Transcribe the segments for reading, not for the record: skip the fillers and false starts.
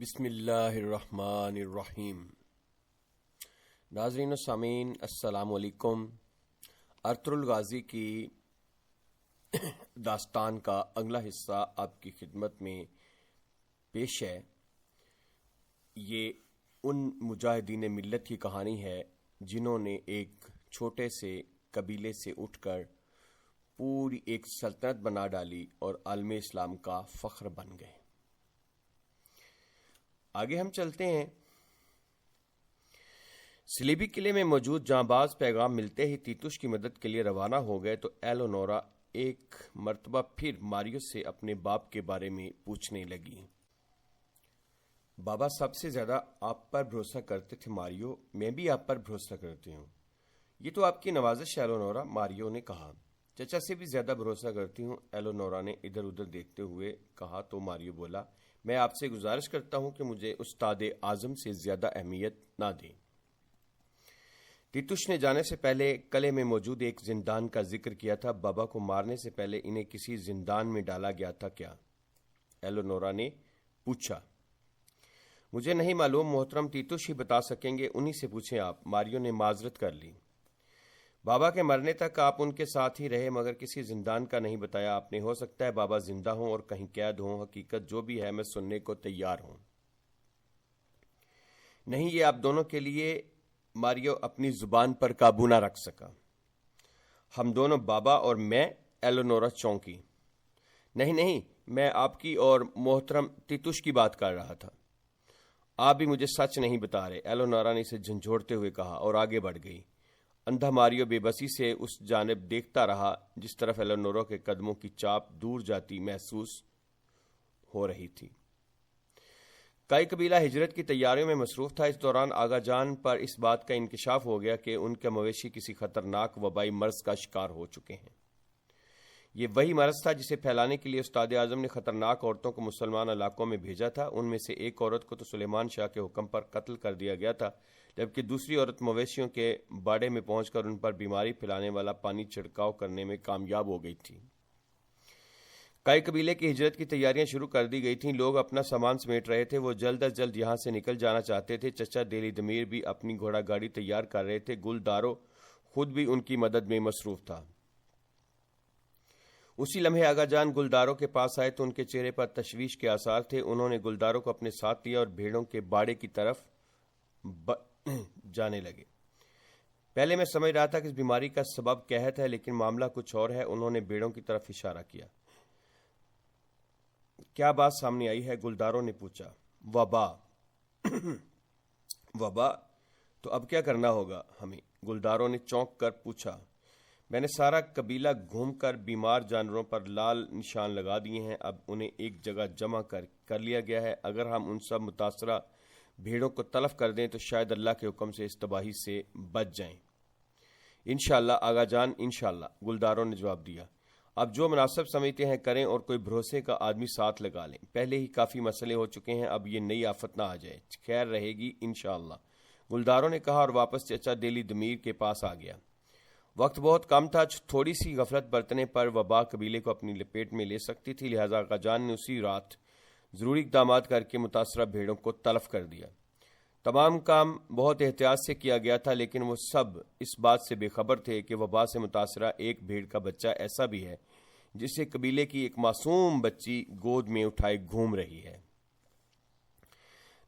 بسم اللہ الرحمن الرحیم۔ ناظرین و سامعین السلام علیکم۔ ارطغرل غازی کی داستان کا اگلا حصہ آپ کی خدمت میں پیش ہے۔ یہ ان مجاہدین ملت کی کہانی ہے جنہوں نے ایک چھوٹے سے قبیلے سے اٹھ کر پوری ایک سلطنت بنا ڈالی اور عالم اسلام کا فخر بن گئے۔ آگے ہم چلتے ہیں۔ سلیبی قلعے میں موجود جانباز پیغام ملتے ہی تیتوس کی مدد کے لیے روانہ ہو گئے تو ایلونورا ایک مرتبہ پھر ماریو سے اپنے باپ کے بارے میں پوچھنے لگی۔ بابا سب سے زیادہ آپ پر بھروسہ کرتے تھے ماریو، میں بھی آپ پر بھروسہ کرتی ہوں۔ یہ تو آپ کی نوازش ایلونورا، ماریو نے کہا۔ چچا سے بھی زیادہ بھروسہ کرتی ہوں، ایلونورا نے ادھر ادھر دیکھتے ہوئے کہا تو ماریو بولا، میں آپ سے گزارش کرتا ہوں کہ مجھے استاد اعظم سے زیادہ اہمیت نہ دیں۔ تیتوس نے جانے سے پہلے قلعے میں موجود ایک زندان کا ذکر کیا تھا۔ بابا کو مارنے سے پہلے انہیں کسی زندان میں ڈالا گیا تھا کیا؟ ایلونورا نے پوچھا۔ مجھے نہیں معلوم، محترم تیتوس ہی بتا سکیں گے، انہی سے پوچھیں آپ، ماریو نے معذرت کر لی۔ بابا کے مرنے تک آپ ان کے ساتھ ہی رہے مگر کسی زندان کا نہیں بتایا آپ نے۔ ہو سکتا ہے بابا زندہ ہوں اور کہیں قید ہوں، حقیقت جو بھی ہے میں سننے کو تیار ہوں۔ نہیں، یہ آپ دونوں کے لیے ماریو اپنی زبان پر قابو نہ رکھ سکا۔ ہم دونوں، بابا اور میں؟ ایلونورا چونکی۔ نہیں، میں آپ کی اور محترم تیتوس کی بات کر رہا تھا۔ آپ بھی مجھے سچ نہیں بتا رہے، ایلونورا نے اسے جھنجھوڑتے ہوئے کہا اور آگے بڑھ گئی۔ اندھا ماریو بے بسی سے اس جانب دیکھتا رہا جس طرف ایلونورا کے قدموں کی چاپ دور جاتی محسوس ہو رہی تھی۔ کئی قبیلہ ہجرت کی تیاریوں میں مصروف تھا۔ اس دوران آغا جان پر اس بات کا انکشاف ہو گیا کہ ان کے مویشی کسی خطرناک وبائی مرض کا شکار ہو چکے ہیں۔ یہ وہی مرض تھا جسے پھیلانے کے لیے استاد اعظم نے خطرناک عورتوں کو مسلمان علاقوں میں بھیجا تھا۔ ان میں سے ایک عورت کو تو سلیمان شاہ کے حکم پر قتل کر دیا گیا تھا، جبکہ دوسری عورت مویشیوں کے باڑے میں پہنچ کر ان پر بیماری پھیلانے والا پانی چھڑکاؤ کرنے میں کامیاب ہو گئی تھی۔ کئی قبیلے کی ہجرت کی تیاریاں شروع کر دی گئی تھیں۔ لوگ اپنا سامان سمیٹ رہے تھے، وہ جلد از جلد یہاں سے نکل جانا چاہتے تھے۔ چچا دیلی دمیر بھی اپنی گھوڑا گاڑی تیار کر رہے تھے۔ گلدارو خود بھی ان کی مدد میں مصروف تھا۔ اسی لمحے آغا جان گلداروں کے پاس آئے تو ان کے چہرے پر تشویش کے آثار تھے۔ انہوں نے گلداروں کو اپنے ساتھ لیا اور بھیڑوں کے باڑے کی طرف جانے لگے۔ پہلے میں سمجھ رہا تھا کہ اس بیماری کا سبب قحط ہے، لیکن معاملہ کچھ اور ہے۔ انہوں نے بھیڑوں کی طرف اشارہ کیا۔ کیا بات سامنے آئی ہے؟ گلداروں نے پوچھا۔ وبا۔ وبا؟ تو اب کیا کرنا ہوگا ہمیں؟ گلداروں نے چونک کر پوچھا۔ میں نے سارا قبیلہ گھوم کر بیمار جانوروں پر لال نشان لگا دیے ہیں، اب انہیں ایک جگہ جمع کر لیا گیا ہے۔ اگر ہم ان سب متاثرہ بھیڑوں کو تلف کر دیں تو شاید اللہ کے حکم سے اس تباہی سے بچ جائیں۔ انشاءاللہ آغا جان، انشاءاللہ، گلداروں نے جواب دیا۔ اب جو مناسب سمجھتے ہیں کریں اور کوئی بھروسے کا آدمی ساتھ لگا لیں۔ پہلے ہی کافی مسئلے ہو چکے ہیں، اب یہ نئی آفت نہ آ جائے۔ خیر رہے گی انشاءاللہ، گلداروں نے کہا اور واپس چچا دیلی دمیر کے پاس آ گیا۔ وقت بہت کم تھا، تھوڑی سی غفلت برتنے پر وبا قبیلے کو اپنی لپیٹ میں لے سکتی تھی، لہذا آغا جان نے اسی رات ضروری اقدامات کر کے متاثرہ بھیڑوں کو تلف کر دیا۔ تمام کام بہت احتیاط سے کیا گیا تھا، لیکن وہ سب اس بات سے بے خبر تھے کہ وبا سے متاثرہ ایک بھیڑ کا بچہ ایسا بھی ہے جسے قبیلے کی ایک معصوم بچی گود میں اٹھائے گھوم رہی ہے۔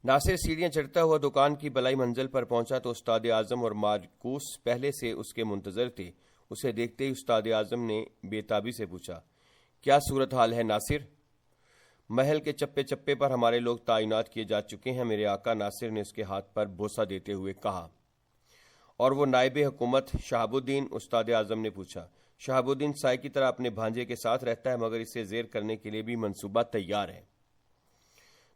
ناصر سیڑھیاں چڑھتا ہوا دکان کی بلائی منزل پر پہنچا تو استاد اعظم اور مارکوس پہلے سے اس کے منتظر تھے۔ اسے دیکھتے ہی استاد اعظم نے بے تابی سے پوچھا، کیا صورتحال ہے ناصر؟ محل کے چپے چپے پر ہمارے لوگ تعینات کیے جا چکے ہیں، میرے آقا، ناصر نے اس کے ہاتھ پر بوسہ دیتے ہوئے کہا۔ اور وہ نائب حکومت شہاب الدین؟ استاد اعظم نے پوچھا۔ شہاب الدین سائے کی طرح اپنے بھانجے کے ساتھ رہتا ہے، مگر اسے زیر کرنے کے لیے بھی منصوبہ تیار ہے،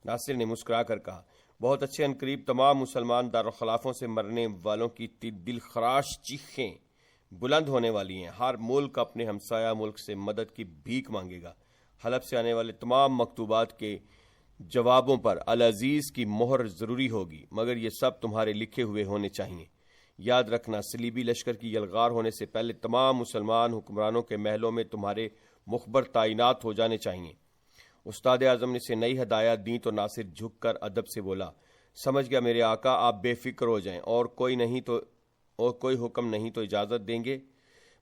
ناصر نے مسکرا کر کہا۔ بہت اچھے، عنقریب تمام مسلمان دارالخلافوں سے مرنے والوں کی دل خراش چیخیں بلند ہونے والی ہیں۔ ہر ملک اپنے ہمسایہ ملک سے مدد کی بھیک مانگے گا۔ حلب سے آنے والے تمام مکتوبات کے جوابوں پر العزیز کی مہر ضروری ہوگی، مگر یہ سب تمہارے لکھے ہوئے ہونے چاہیے۔ یاد رکھنا، صلیبی لشکر کی یلغار ہونے سے پہلے تمام مسلمان حکمرانوں کے محلوں میں تمہارے مخبر تعینات ہو جانے چاہیے۔ استاد اعظم نے اسے نئی ہدایات دیں تو ناصر جھک کر ادب سے بولا، سمجھ گیا میرے آقا، آپ بے فکر ہو جائیں، اور کوئی حکم نہیں تو اجازت دیں گے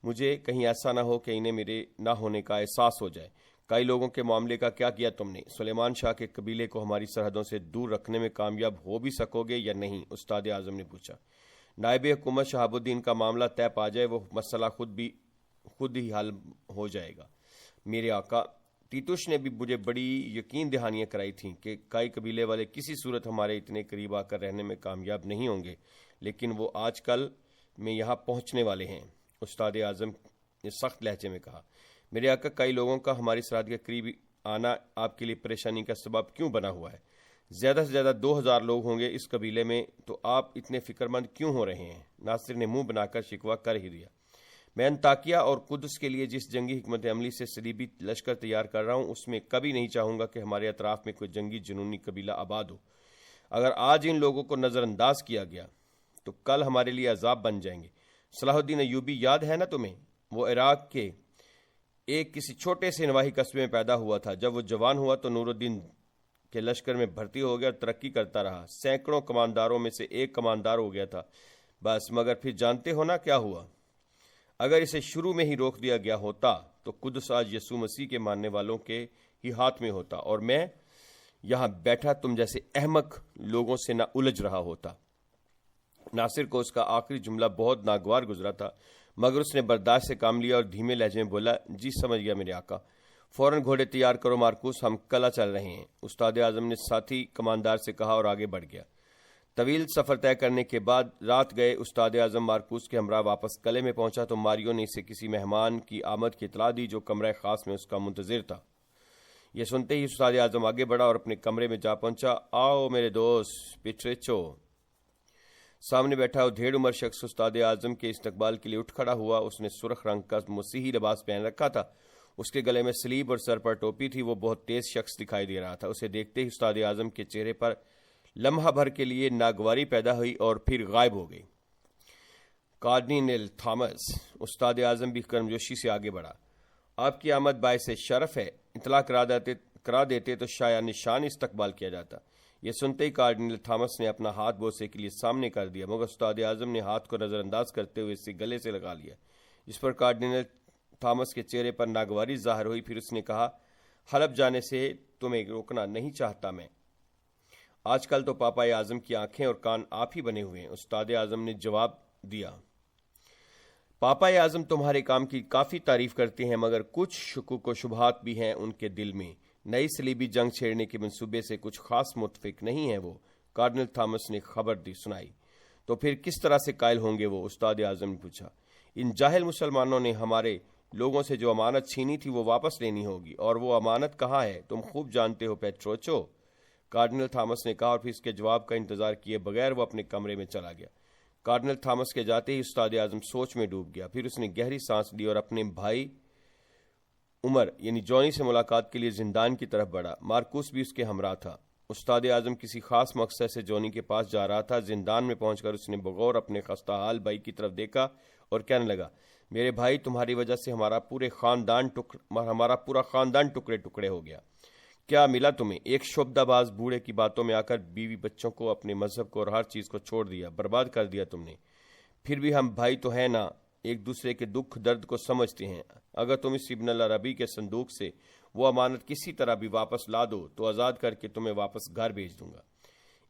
مجھے، کہیں ایسا نہ ہو کہ انہیں میرے نہ ہونے کا احساس ہو جائے۔ کئی لوگوں کے معاملے کا کیا کیا تم نے؟ سلیمان شاہ کے قبیلے کو ہماری سرحدوں سے دور رکھنے میں کامیاب ہو بھی سکو گے یا نہیں؟ استاد اعظم نے پوچھا۔ نائب حکومت شہاب الدین کا معاملہ طے پا جائے وہ مسئلہ خود ہی حل ہو جائے گا میرے آقا۔ تیتوش نے بھی مجھے بڑی یقین دہانیاں کرائی تھیں کہ کئی قبیلے والے کسی صورت ہمارے اتنے قریب آ کر رہنے میں کامیاب نہیں ہوں گے، لیکن وہ آج کل میں یہاں پہنچنے والے ہیں۔ استاد اعظم نے سخت لہجے میں کہا، میرے آقا، کئی لوگوں کا ہماری سرحد کے قریب آنا آپ کے لیے پریشانی کا سبب کیوں بنا ہوا ہے؟ زیادہ سے زیادہ 2000 لوگ ہوں گے اس قبیلے میں، تو آپ اتنے فکر مند کیوں ہو رہے ہیں؟ ناصر نے منہ بنا کر شکوہ کر ہی دیا، میں انطاکیہ اور قدس کے لیے جس جنگی حکمت عملی سے صلیبی لشکر تیار کر رہا ہوں اس میں کبھی نہیں چاہوں گا کہ ہمارے اطراف میں کوئی جنگی جنونی قبیلہ آباد ہو۔ اگر آج ان لوگوں کو نظر انداز کیا گیا تو کل ہمارے لیے عذاب بن جائیں گے۔ صلاح الدین ایوبی یاد ہے نا تمہیں؟ وہ عراق کے ایک کسی چھوٹے سے نواحی قصبے میں پیدا ہوا تھا۔ جب وہ جوان ہوا تو نور الدین کے لشکر میں بھرتی ہو گیا اور ترقی کرتا رہا، سینکڑوں کمانداروں میں سے ایک کماندار ہو گیا تھا بس۔ مگر پھر جانتے ہو نا کیا ہوا؟ اگر اسے شروع میں ہی روک دیا گیا ہوتا تو قدس آج یسوع مسیح کے ماننے والوں کے ہی ہاتھ میں ہوتا، اور میں یہاں بیٹھا تم جیسے احمق لوگوں سے نہ الجھ رہا ہوتا۔ ناصر کو اس کا آخری جملہ بہت ناگوار گزرا تھا، مگر اس نے برداشت سے کام لیا اور دھیمے لہجے میں بولا، جی سمجھ گیا میرے آقا، فوراً گھوڑے تیار کرو مارکوس، ہم کلا چل رہے ہیں۔ استاد اعظم نے ساتھی کماندار سے کہا اور آگے بڑھ گیا۔ طویل سفر طے کرنے کے بعد رات گئے استاد اعظم مارکوس کے ہمراہ واپس قلعے میں پہنچا تو ماریو نے اسے کسی مہمان کی آمد کی اطلاع دی جو کمرہ خاص میں اس کا منتظر تھا۔ یہ سنتے ہی استاد اعظم آگے بڑھا اور اپنے کمرے میں جا پہنچا۔ آؤ میرے دوست پیٹریچو۔ سامنے بیٹھا ادھیڑ عمر شخص استاد اعظم کے استقبال کے لیے اٹھ کھڑا ہوا۔ اس نے سرخ رنگ کا مسیحی لباس پہن رکھا تھا، اس کے گلے میں سلیب اور سر پر ٹوپی تھی۔ وہ بہت تیز شخص دکھائی دے رہا تھا۔ اسے دیکھتے ہی استاد اعظم کے چہرے پر لمحہ بھر کے لیے ناگواری پیدا ہوئی اور پھر غائب ہو گئی۔ Cardinal Thomas. استاد اعظم بھی گرمجوشی سے آگے بڑھا۔ آپ کی آمد باعث شرف ہے، اطلاع کرا دیتے تو شایع نشان استقبال کیا جاتا۔ یہ سنتے ہی کارڈینل تھامس نے اپنا ہاتھ بوسے کے لیے سامنے کر دیا، مگر استاد اعظم نے ہاتھ کو نظر انداز کرتے ہوئے اسے گلے سے لگا لیا، جس پر کارڈینل تھامس کے چہرے پر ناگواری ظاہر ہوئی۔ پھر اس نے کہا، حلب جانے سے تمہیں روکنا نہیں چاہتا میں۔ آج کل تو پاپا اعظم کی آنکھیں اور کان آپ ہی بنے ہوئے ہیں۔ استاد اعظم نے جواب دیا، پاپا اعظم تمہارے کام کی کافی تعریف کرتے ہیں، مگر کچھ شکوک و شبہات بھی ہیں ان کے دل میں۔ نئی صلیبی جنگ چھیڑنے کے منصوبے سے کچھ خاص متفق نہیں ہیں وہ۔ کارڈینل تھامس نے خبر سنائی۔ تو پھر کس طرح سے قائل ہوں گے وہ؟ استاد اعظم نے پوچھا۔ ان جاہل مسلمانوں نے ہمارے لوگوں سے جو امانت چھینی تھی وہ واپس لینی ہوگی، اور وہ امانت کہاں ہے تم خوب جانتے ہو پیٹروچو، کارڈینل تھامس نے کہا، اور پھر اس کے جواب کا انتظار کیے بغیر وہ اپنے کمرے میں چلا گیا۔ کارڈینل تھامس کے جاتے ہی استاد اعظم سوچ میں ڈوب گیا۔ پھر اس نے گہری سانس لی اور اپنے بھائی عمر یعنی جونی سے ملاقات کے لیے زندان کی طرف بڑھا۔ مارکوس بھی اس کے ہمراہ تھا۔ استاد اعظم کسی خاص مقصد سے جونی کے پاس جا رہا تھا۔ زندان میں پہنچ کر اس نے بغور اپنے خستہ حال بھائی کی طرف دیکھا اور کہنے لگا، میرے بھائی، تمہاری وجہ سے ہمارا پورا خاندان ٹکڑے ٹکڑے ہو گیا۔ کیا ملا تمہیں؟ ایک شعبدہ باز بوڑھے کی باتوں میں آ کر بیوی بچوں کو، اپنے مذہب کو اور ہر چیز کو چھوڑ دیا، برباد کر دیا تم نے۔ پھر بھی ہم بھائی تو ہیں نا، ایک دوسرے کے دکھ درد کو سمجھتے ہیں۔ اگر تم اس ابن العربی کے صندوق سے وہ امانت کسی طرح بھی واپس لا دو تو آزاد کر کے تمہیں واپس گھر بھیج دوں گا۔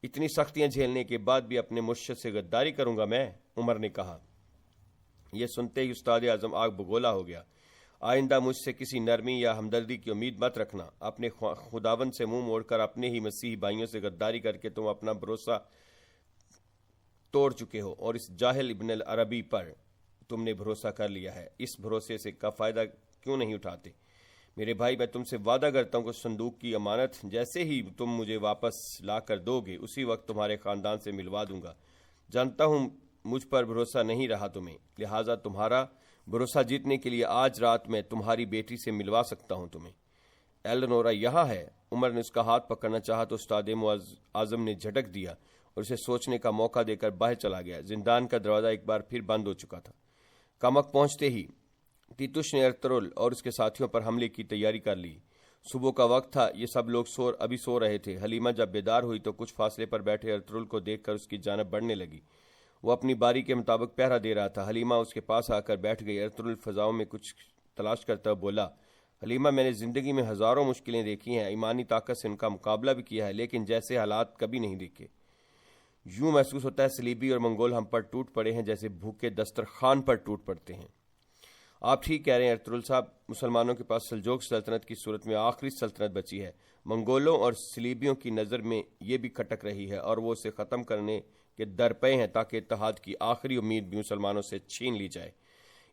اتنی سختیاں جھیلنے کے بعد بھی اپنے مرشد سے غداری کروں گا میں؟ عمر نے کہا۔ یہ سنتے ہی استاد اعظم آگ بگولا ہو گیا۔ آئندہ مجھ سے کسی نرمی یا ہمدردی کی امید مت رکھنا۔ اپنے خداوند سے منہ موڑ کر اپنے ہی مسیحی بھائیوں سے غداری کر کے تم اپنا بھروسہ توڑ چکے ہو، اور اس جاہل ابن العربی پر تم نے بھروسہ کر لیا ہے۔ اس بھروسے سے کا فائدہ کیوں نہیں اٹھاتے؟ میرے بھائی، میں تم سے وعدہ کرتا ہوں کہ صندوق کی امانت جیسے ہی تم مجھے واپس لا کر دو گے اسی وقت تمہارے خاندان سے ملوا دوں گا۔ جانتا ہوں مجھ پر بھروسہ نہیں رہا تمہیں، لہٰذا تمہارا بھروسہ جیتنے کے لیے آج رات میں تمہاری بیٹی سے ملوا سکتا ہوں تمہیں۔ ایلنورا یہاں ہے۔ عمر نے اس کا ہاتھ پکڑنا چاہا تو استاد اعظم نے جھٹک دیا اور اسے سوچنے کا موقع دے کر باہر چلا گیا۔ زندان کا دروازہ ایک بار پھر بند ہو چکا تھا۔ کمک پہنچتے ہی تیتوش نے ارطغرل اور اس کے ساتھیوں پر حملے کی تیاری کر لی۔ صبح کا وقت تھا، یہ سب لوگ ابھی سو رہے تھے۔ حلیمہ جب بیدار ہوئی تو کچھ فاصلے پر بیٹھے ارطغرل کو دیکھ کر اس کی جانب بڑھنے لگی۔ وہ اپنی باری کے مطابق پہرا دے رہا تھا۔ حلیمہ اس کے پاس آ کر بیٹھ گئی۔ ارطغرل فضاؤں میں کچھ تلاش کرتا ہوا بولا، حلیمہ، میں نے زندگی میں ہزاروں مشکلیں دیکھی ہیں، ایمانی طاقت سے ان کا مقابلہ بھی کیا ہے، لیکن جیسے حالات کبھی نہیں دیکھے۔ یوں محسوس ہوتا ہے صلیبی اور منگول ہم پر ٹوٹ پڑے ہیں جیسے بھوکے دسترخوان پر ٹوٹ پڑتے ہیں۔ آپ ٹھیک کہہ رہے ہیں ارطغرل صاحب، مسلمانوں کے پاس سلجوق سلطنت کی صورت میں آخری سلطنت بچی ہے۔ منگولوں اور صلیبیوں کی نظر میں یہ بھی کھٹک رہی ہے اور وہ اسے ختم کرنے کے درپے ہیں تاکہ اتحاد کی آخری امید بھی مسلمانوں سے چھین لی جائے۔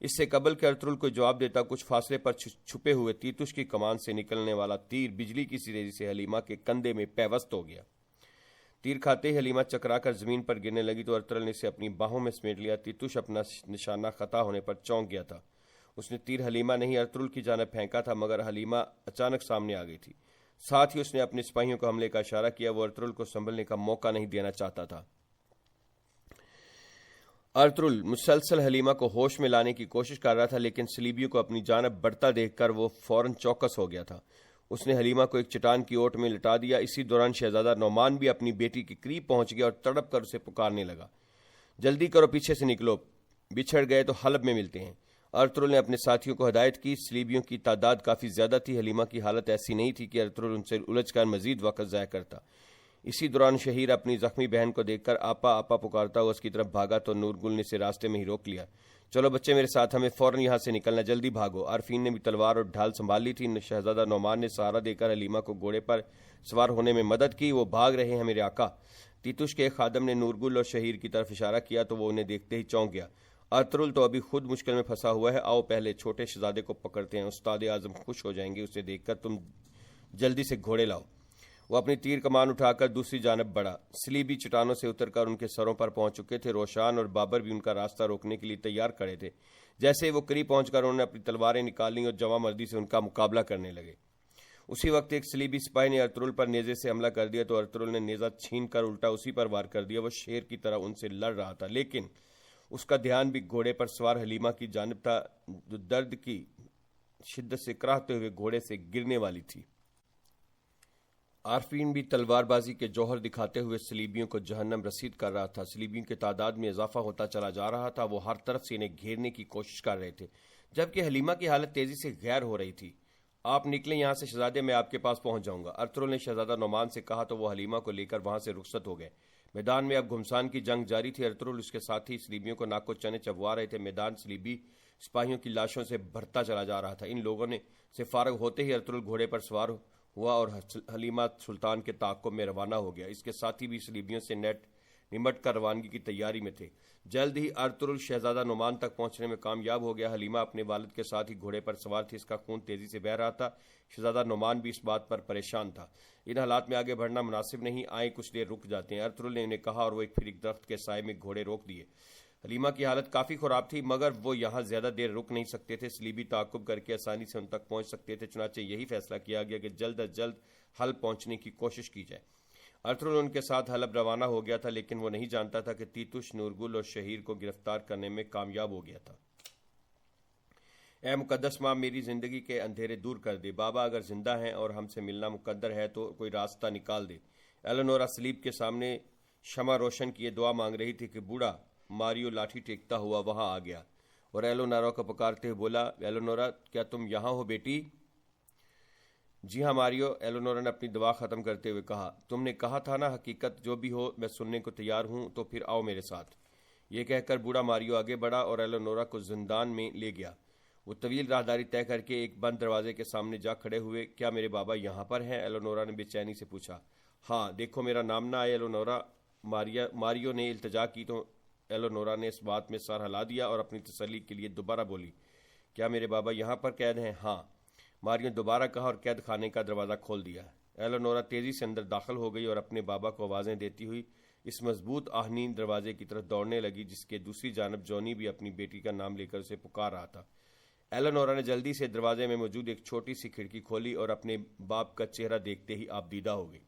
اس سے قبل کہ ارطغرل کو جواب دیتا، کچھ فاصلے پر چھپے ہوئے تیتوش کی کمان سے نکلنے والا تیر بجلی کی سی تیزی سے حلیمہ کے کندھے میں پیوست ہو گیا۔ تیر کھاتے ہی حلیمہ چکرا کر زمین پر گرنے لگی تو ارطغرل نے اسے اپنی باہوں میں سمیٹ لیا۔ تیتوش اپنا نشانہ خطا ہونے پر چونک گیا تھا۔ اس نے تیر حلیمہ نہیں ارطغرل کی جانب پھینکا تھا، مگر حلیمہ اچانک سامنے آ گئی تھی۔ ساتھ ہی اس نے اپنے سپاہیوں کو حملے کا اشارہ کیا۔ وہ ارطغرل کو سنبھلنے کا موقع نہیں دینا چاہتا تھا۔ ارطغرل مسلسل حلیمہ کو ہوش میں لانے کی کوشش کر رہا تھا، لیکن صلیبیوں کو اپنی جانب بڑھتا دیکھ کر وہ فوراً چوکس ہو گیا تھا۔ اس نے حلیمہ کو ایک چٹان کی اوٹ میں لٹا دیا۔ اسی دوران شہزادہ نعمان بھی اپنی بیٹی کے قریب پہنچ گیا اور تڑپ کر اسے پکارنے لگا، جلدی کرو، پیچھے سے نکلو، بچھڑ گئے تو حلب میں ملتے ہیں۔ ارطغرل نے اپنے ساتھیوں کو ہدایت کی۔ صلیبیوں کی تعداد کافی زیادہ تھی۔ حلیمہ کی حالت ایسی نہیں تھی کہ ارطغرل ان سے الجھ کر مزید وقت ضائع کرتا۔ اسی دوران شہیر اپنی زخمی بہن کو دیکھ کر آپا آپا پکارتا ہوا اس کی طرف بھاگا تو نورگل نے اسے راستے میں ہی روک لیا۔ چلو بچے میرے ساتھ، ہمیں فوراً یہاں سے نکلنا، جلدی بھاگو۔ عارفین نے بھی تلوار اور ڈھال سنبھال لی تھی۔ شہزادہ نعمان نے سہارا دے کر حلیمہ کو گھوڑے پر سوار ہونے میں مدد کی۔ وہ بھاگ رہے ہیں میرے آقا۔ تیتوش کے ایک خادم نے نورگل اور شہیر کی طرف اشارہ کیا تو وہ انہیں دیکھتے ہی چونک گیا۔ ارطغرل تو ابھی خود مشکل میں پھنسا ہوا ہے، آؤ پہلے چھوٹے شہزادے کو پکڑتے ہیں، استاد اعظم خوش ہو جائیں گے اسے دیکھ کر، تم جلدی سے گھوڑے لاؤ۔ وہ اپنی تیر کمان اٹھا کر دوسری جانب بڑھا۔ صلیبی چٹانوں سے اتر کر ان کے سروں پر پہنچ چکے تھے۔ روشان اور بابر بھی ان کا راستہ روکنے کے لیے تیار کھڑے تھے۔ جیسے وہ قریب پہنچ کر انہوں نے اپنی تلواریں نکالیں اور جواں مردی سے ان کا مقابلہ کرنے لگے۔ اسی وقت ایک صلیبی سپاہی نے ارطغرل پر نیزے سے حملہ کر دیا تو ارطغرل نے نیزہ چھین کر الٹا اسی پر وار کر دیا۔ وہ شیر کی طرح ان سے لڑ رہا تھا، لیکن اس کا دھیان بھی گھوڑے پر سوار حلیمہ کی جانب تھا جو درد کی شدت سے کراہتے ہوئے گھوڑے سے گرنے والی تھی۔ عارفین بھی تلوار بازی کے جوہر دکھاتے ہوئے صلیبیوں کو جہنم رسید کر رہا تھا۔ صلیبیوں کی تعداد میں اضافہ ہوتا چلا جا رہا تھا۔ وہ ہر طرف سے انہیں گھیرنے کی کوشش کر رہے تھے، جبکہ حلیمہ کی حالت تیزی سے غیر ہو رہی تھی۔ آپ نکلیں یہاں سے شہزادے، میں آپ کے پاس پہنچ جاؤں گا، ارطغرل نے شہزادہ نعمان سے کہا تو وہ حلیمہ کو لے کر وہاں سے رخصت ہو گئے۔ میدان میں اب گھمسان کی جنگ جاری تھی۔ ارطغرل اس کے ساتھی صلیبیوں کو ناک و چنے چبوا رہے تھے۔ میدان صلیبی سپاہیوں کی لاشوں سے بھرتا چلا جا رہا تھا۔ ان لوگوں نے سے فارغ ہوتے ہی ارطغرل گھوڑے پر سوار ہوا اور حلیمہ سلطان کے تعاقب میں روانہ ہو گیا۔ اس کے ساتھی بھی صلیبیوں سے نمٹ کر روانگی کی تیاری میں تھے۔ جلد ہی ارطغرل شہزادہ نعمان تک پہنچنے میں کامیاب ہو گیا۔ حلیمہ اپنے والد کے ساتھ ہی گھوڑے پر سوار تھی، اس کا خون تیزی سے بہہ رہا تھا۔ شہزادہ نعمان بھی اس بات پر پریشان تھا۔ ان حالات میں آگے بڑھنا مناسب نہیں، آئیں کچھ دیر رک جاتے ہیں، ارطغرل نے انہیں کہا اور وہ ایک درخت کے سائے میں گھوڑے روک دیے۔ حلیمہ کی حالت کافی خراب تھی، مگر وہ یہاں زیادہ دیر رک نہیں سکتے تھے۔ صلیبی تعاقب کر کے آسانی سے ان تک پہنچ سکتے تھے، چنانچہ یہی فیصلہ کیا گیا کہ جلد از جلد حلب پہنچنے کی کوشش کی جائے۔ ارطغرل ان کے ساتھ حلب روانہ ہو گیا تھا، لیکن وہ نہیں جانتا تھا کہ تیتوش نورگل اور شہیر کو گرفتار کرنے میں کامیاب ہو گیا تھا۔ اے مقدس ماں، میری زندگی کے اندھیرے دور کر دے۔ بابا اگر زندہ ہیں اور ہم سے ملنا مقدر ہے تو کوئی راستہ نکال دے۔ ایلونورا صلیب کے سامنے شمع روشن کیے دعا مانگ رہی تھی کہ بوڑھا ماریو لاٹھی ٹیکتا ہوا وہاں آ گیا اور ایلونورا کو پکارتے ہوئے بولا، ایلونورا کیا تم یہاں ہو بیٹی؟ جی ہاں ماریو، ایلونورا نے اپنی دعا ختم کرتے ہوئے کہا، تم نے کہا تھا نا، حقیقت جو بھی ہو میں سننے کو تیار ہوں، تو پھر آؤ میرے ساتھ۔ یہ کہہ کر بوڑھا ماریو آگے بڑھا اور ایلونورا کو زندان میں لے گیا۔ وہ طویل راہداری طے کر کے ایک بند دروازے کے سامنے جا کھڑے ہوئے۔ کیا میرے بابا یہاں پر ہیں؟ ایلونورا نے بے چینی سے پوچھا۔ ہاں، دیکھو میرا نام نہ آئے ایلونورا، ماریو نے التجا کی تو ایلونورا نے اس بات میں سر ہلا دیا اور اپنی تسلی کے لیے دوبارہ بولی، کیا میرے بابا یہاں پر قید ہیں؟ ہاں، ماریو نے دوبارہ کہا اور قید خانے کا دروازہ کھول دیا۔ ایلونورا تیزی سے اندر داخل ہو گئی اور اپنے بابا کو آوازیں دیتی ہوئی اس مضبوط آہنین دروازے کی طرف دوڑنے لگی جس کے دوسری جانب جونی بھی اپنی بیٹی کا نام لے کر اسے پکار رہا تھا۔ ایلونورا نے جلدی سے دروازے میں موجود ایک چھوٹی سی کھڑکی کھولی اور اپنے باپ کا چہرہ دیکھتے ہی آپ دیدہ ہو گئی۔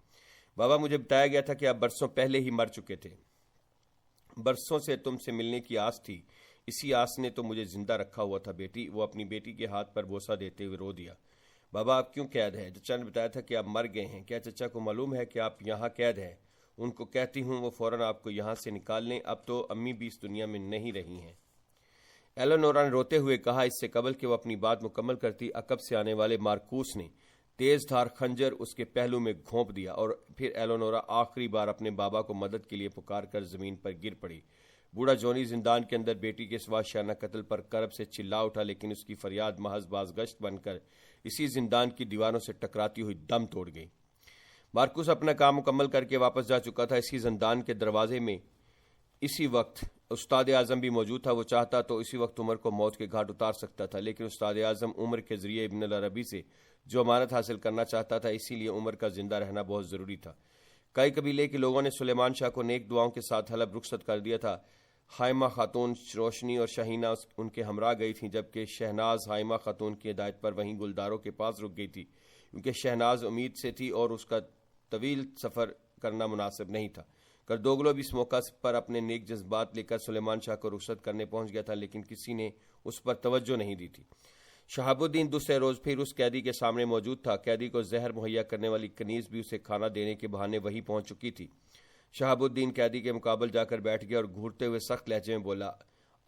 بابا، مجھے بتایا گیا تھا کہ آپ برسوں پہلے ہی مر چکے تھے۔ برسوں سے تم سے ملنے کی آس تھی، اسی آس نے تو مجھے زندہ رکھا ہوا تھا بیٹی۔ وہ اپنی بیٹی کے ہاتھ پر بوسہ دیتے ہوئے رو دیا۔ بابا آپ کیوں قید ہے؟ چچا نے بتایا تھا کہ آپ مر گئے ہیں۔ کیا چچا کو معلوم ہے کہ آپ یہاں قید ہیں؟ ان کو کہتی ہوں وہ فوراً آپ کو یہاں سے نکال لیں، اب تو امی بھی اس دنیا میں نہیں رہی ہیں۔ ایلونورا نے روتے ہوئے کہا۔ اس سے قبل کہ وہ اپنی بات مکمل کرتی، عقب سے آنے والے مارکوس نے تیز دھار خنجر اس کے پہلو میں گھونپ دیا اور پھر ایلونورا آخری بار اپنے بابا کو مدد کے لیے پکار کر زمین پر گر پڑی۔ بوڑھا جونی زندان کے اندر بیٹی کے سوا شانہ قتل پر کرب سے چلا اٹھا، لیکن اس کی فریاد محض بازگشت بن کر اسی زندان کی دیواروں سے ٹکراتی ہوئی دم توڑ گئی۔ مارکوس اپنا کام مکمل کر کے واپس جا چکا تھا۔ اسی زندان کے دروازے میں اسی وقت استاد اعظم بھی موجود تھا۔ وہ چاہتا تو اسی وقت عمر کو موت کے گھاٹ اتار سکتا تھا، لیکن استاد اعظم عمر کے ذریعے ابن العربی سے جو امانت حاصل کرنا چاہتا تھا، اسی لیے عمر کا زندہ رہنا بہت ضروری تھا۔ کئی قبیلے کے لوگوں نے سلیمان شاہ کو نیک دعاؤں کے ساتھ حلب رخصت کر دیا تھا۔ حائمہ خاتون، روشنی اور شاہینہ ان کے ہمراہ گئی تھیں، جبکہ شہناز حائمہ خاتون کی ہدایت پر وہیں گلداروں کے پاس رک گئی تھی، کیونکہ شہناز امید سے تھی اور اس کا طویل سفر کرنا مناسب نہیں تھا۔ کردوگلو بھی اس موقع پر اپنے نیک جذبات لے کر سلیمان شاہ کو رخصت کرنے پہنچ گیا تھا، لیکن کسی نے اس پر توجہ نہیں دی تھی۔ شہاب الدین دوسرے روز پھر اس قیدی کے سامنے موجود تھا۔ قیدی کو زہر مہیا کرنے والی کنیز بھی اسے کھانا دینے کے بہانے وہیں پہنچ چکی تھی۔ شہاب الدین قیدی کے مقابل جا کر بیٹھ گیا اور گھورتے ہوئے سخت لہجے میں بولا،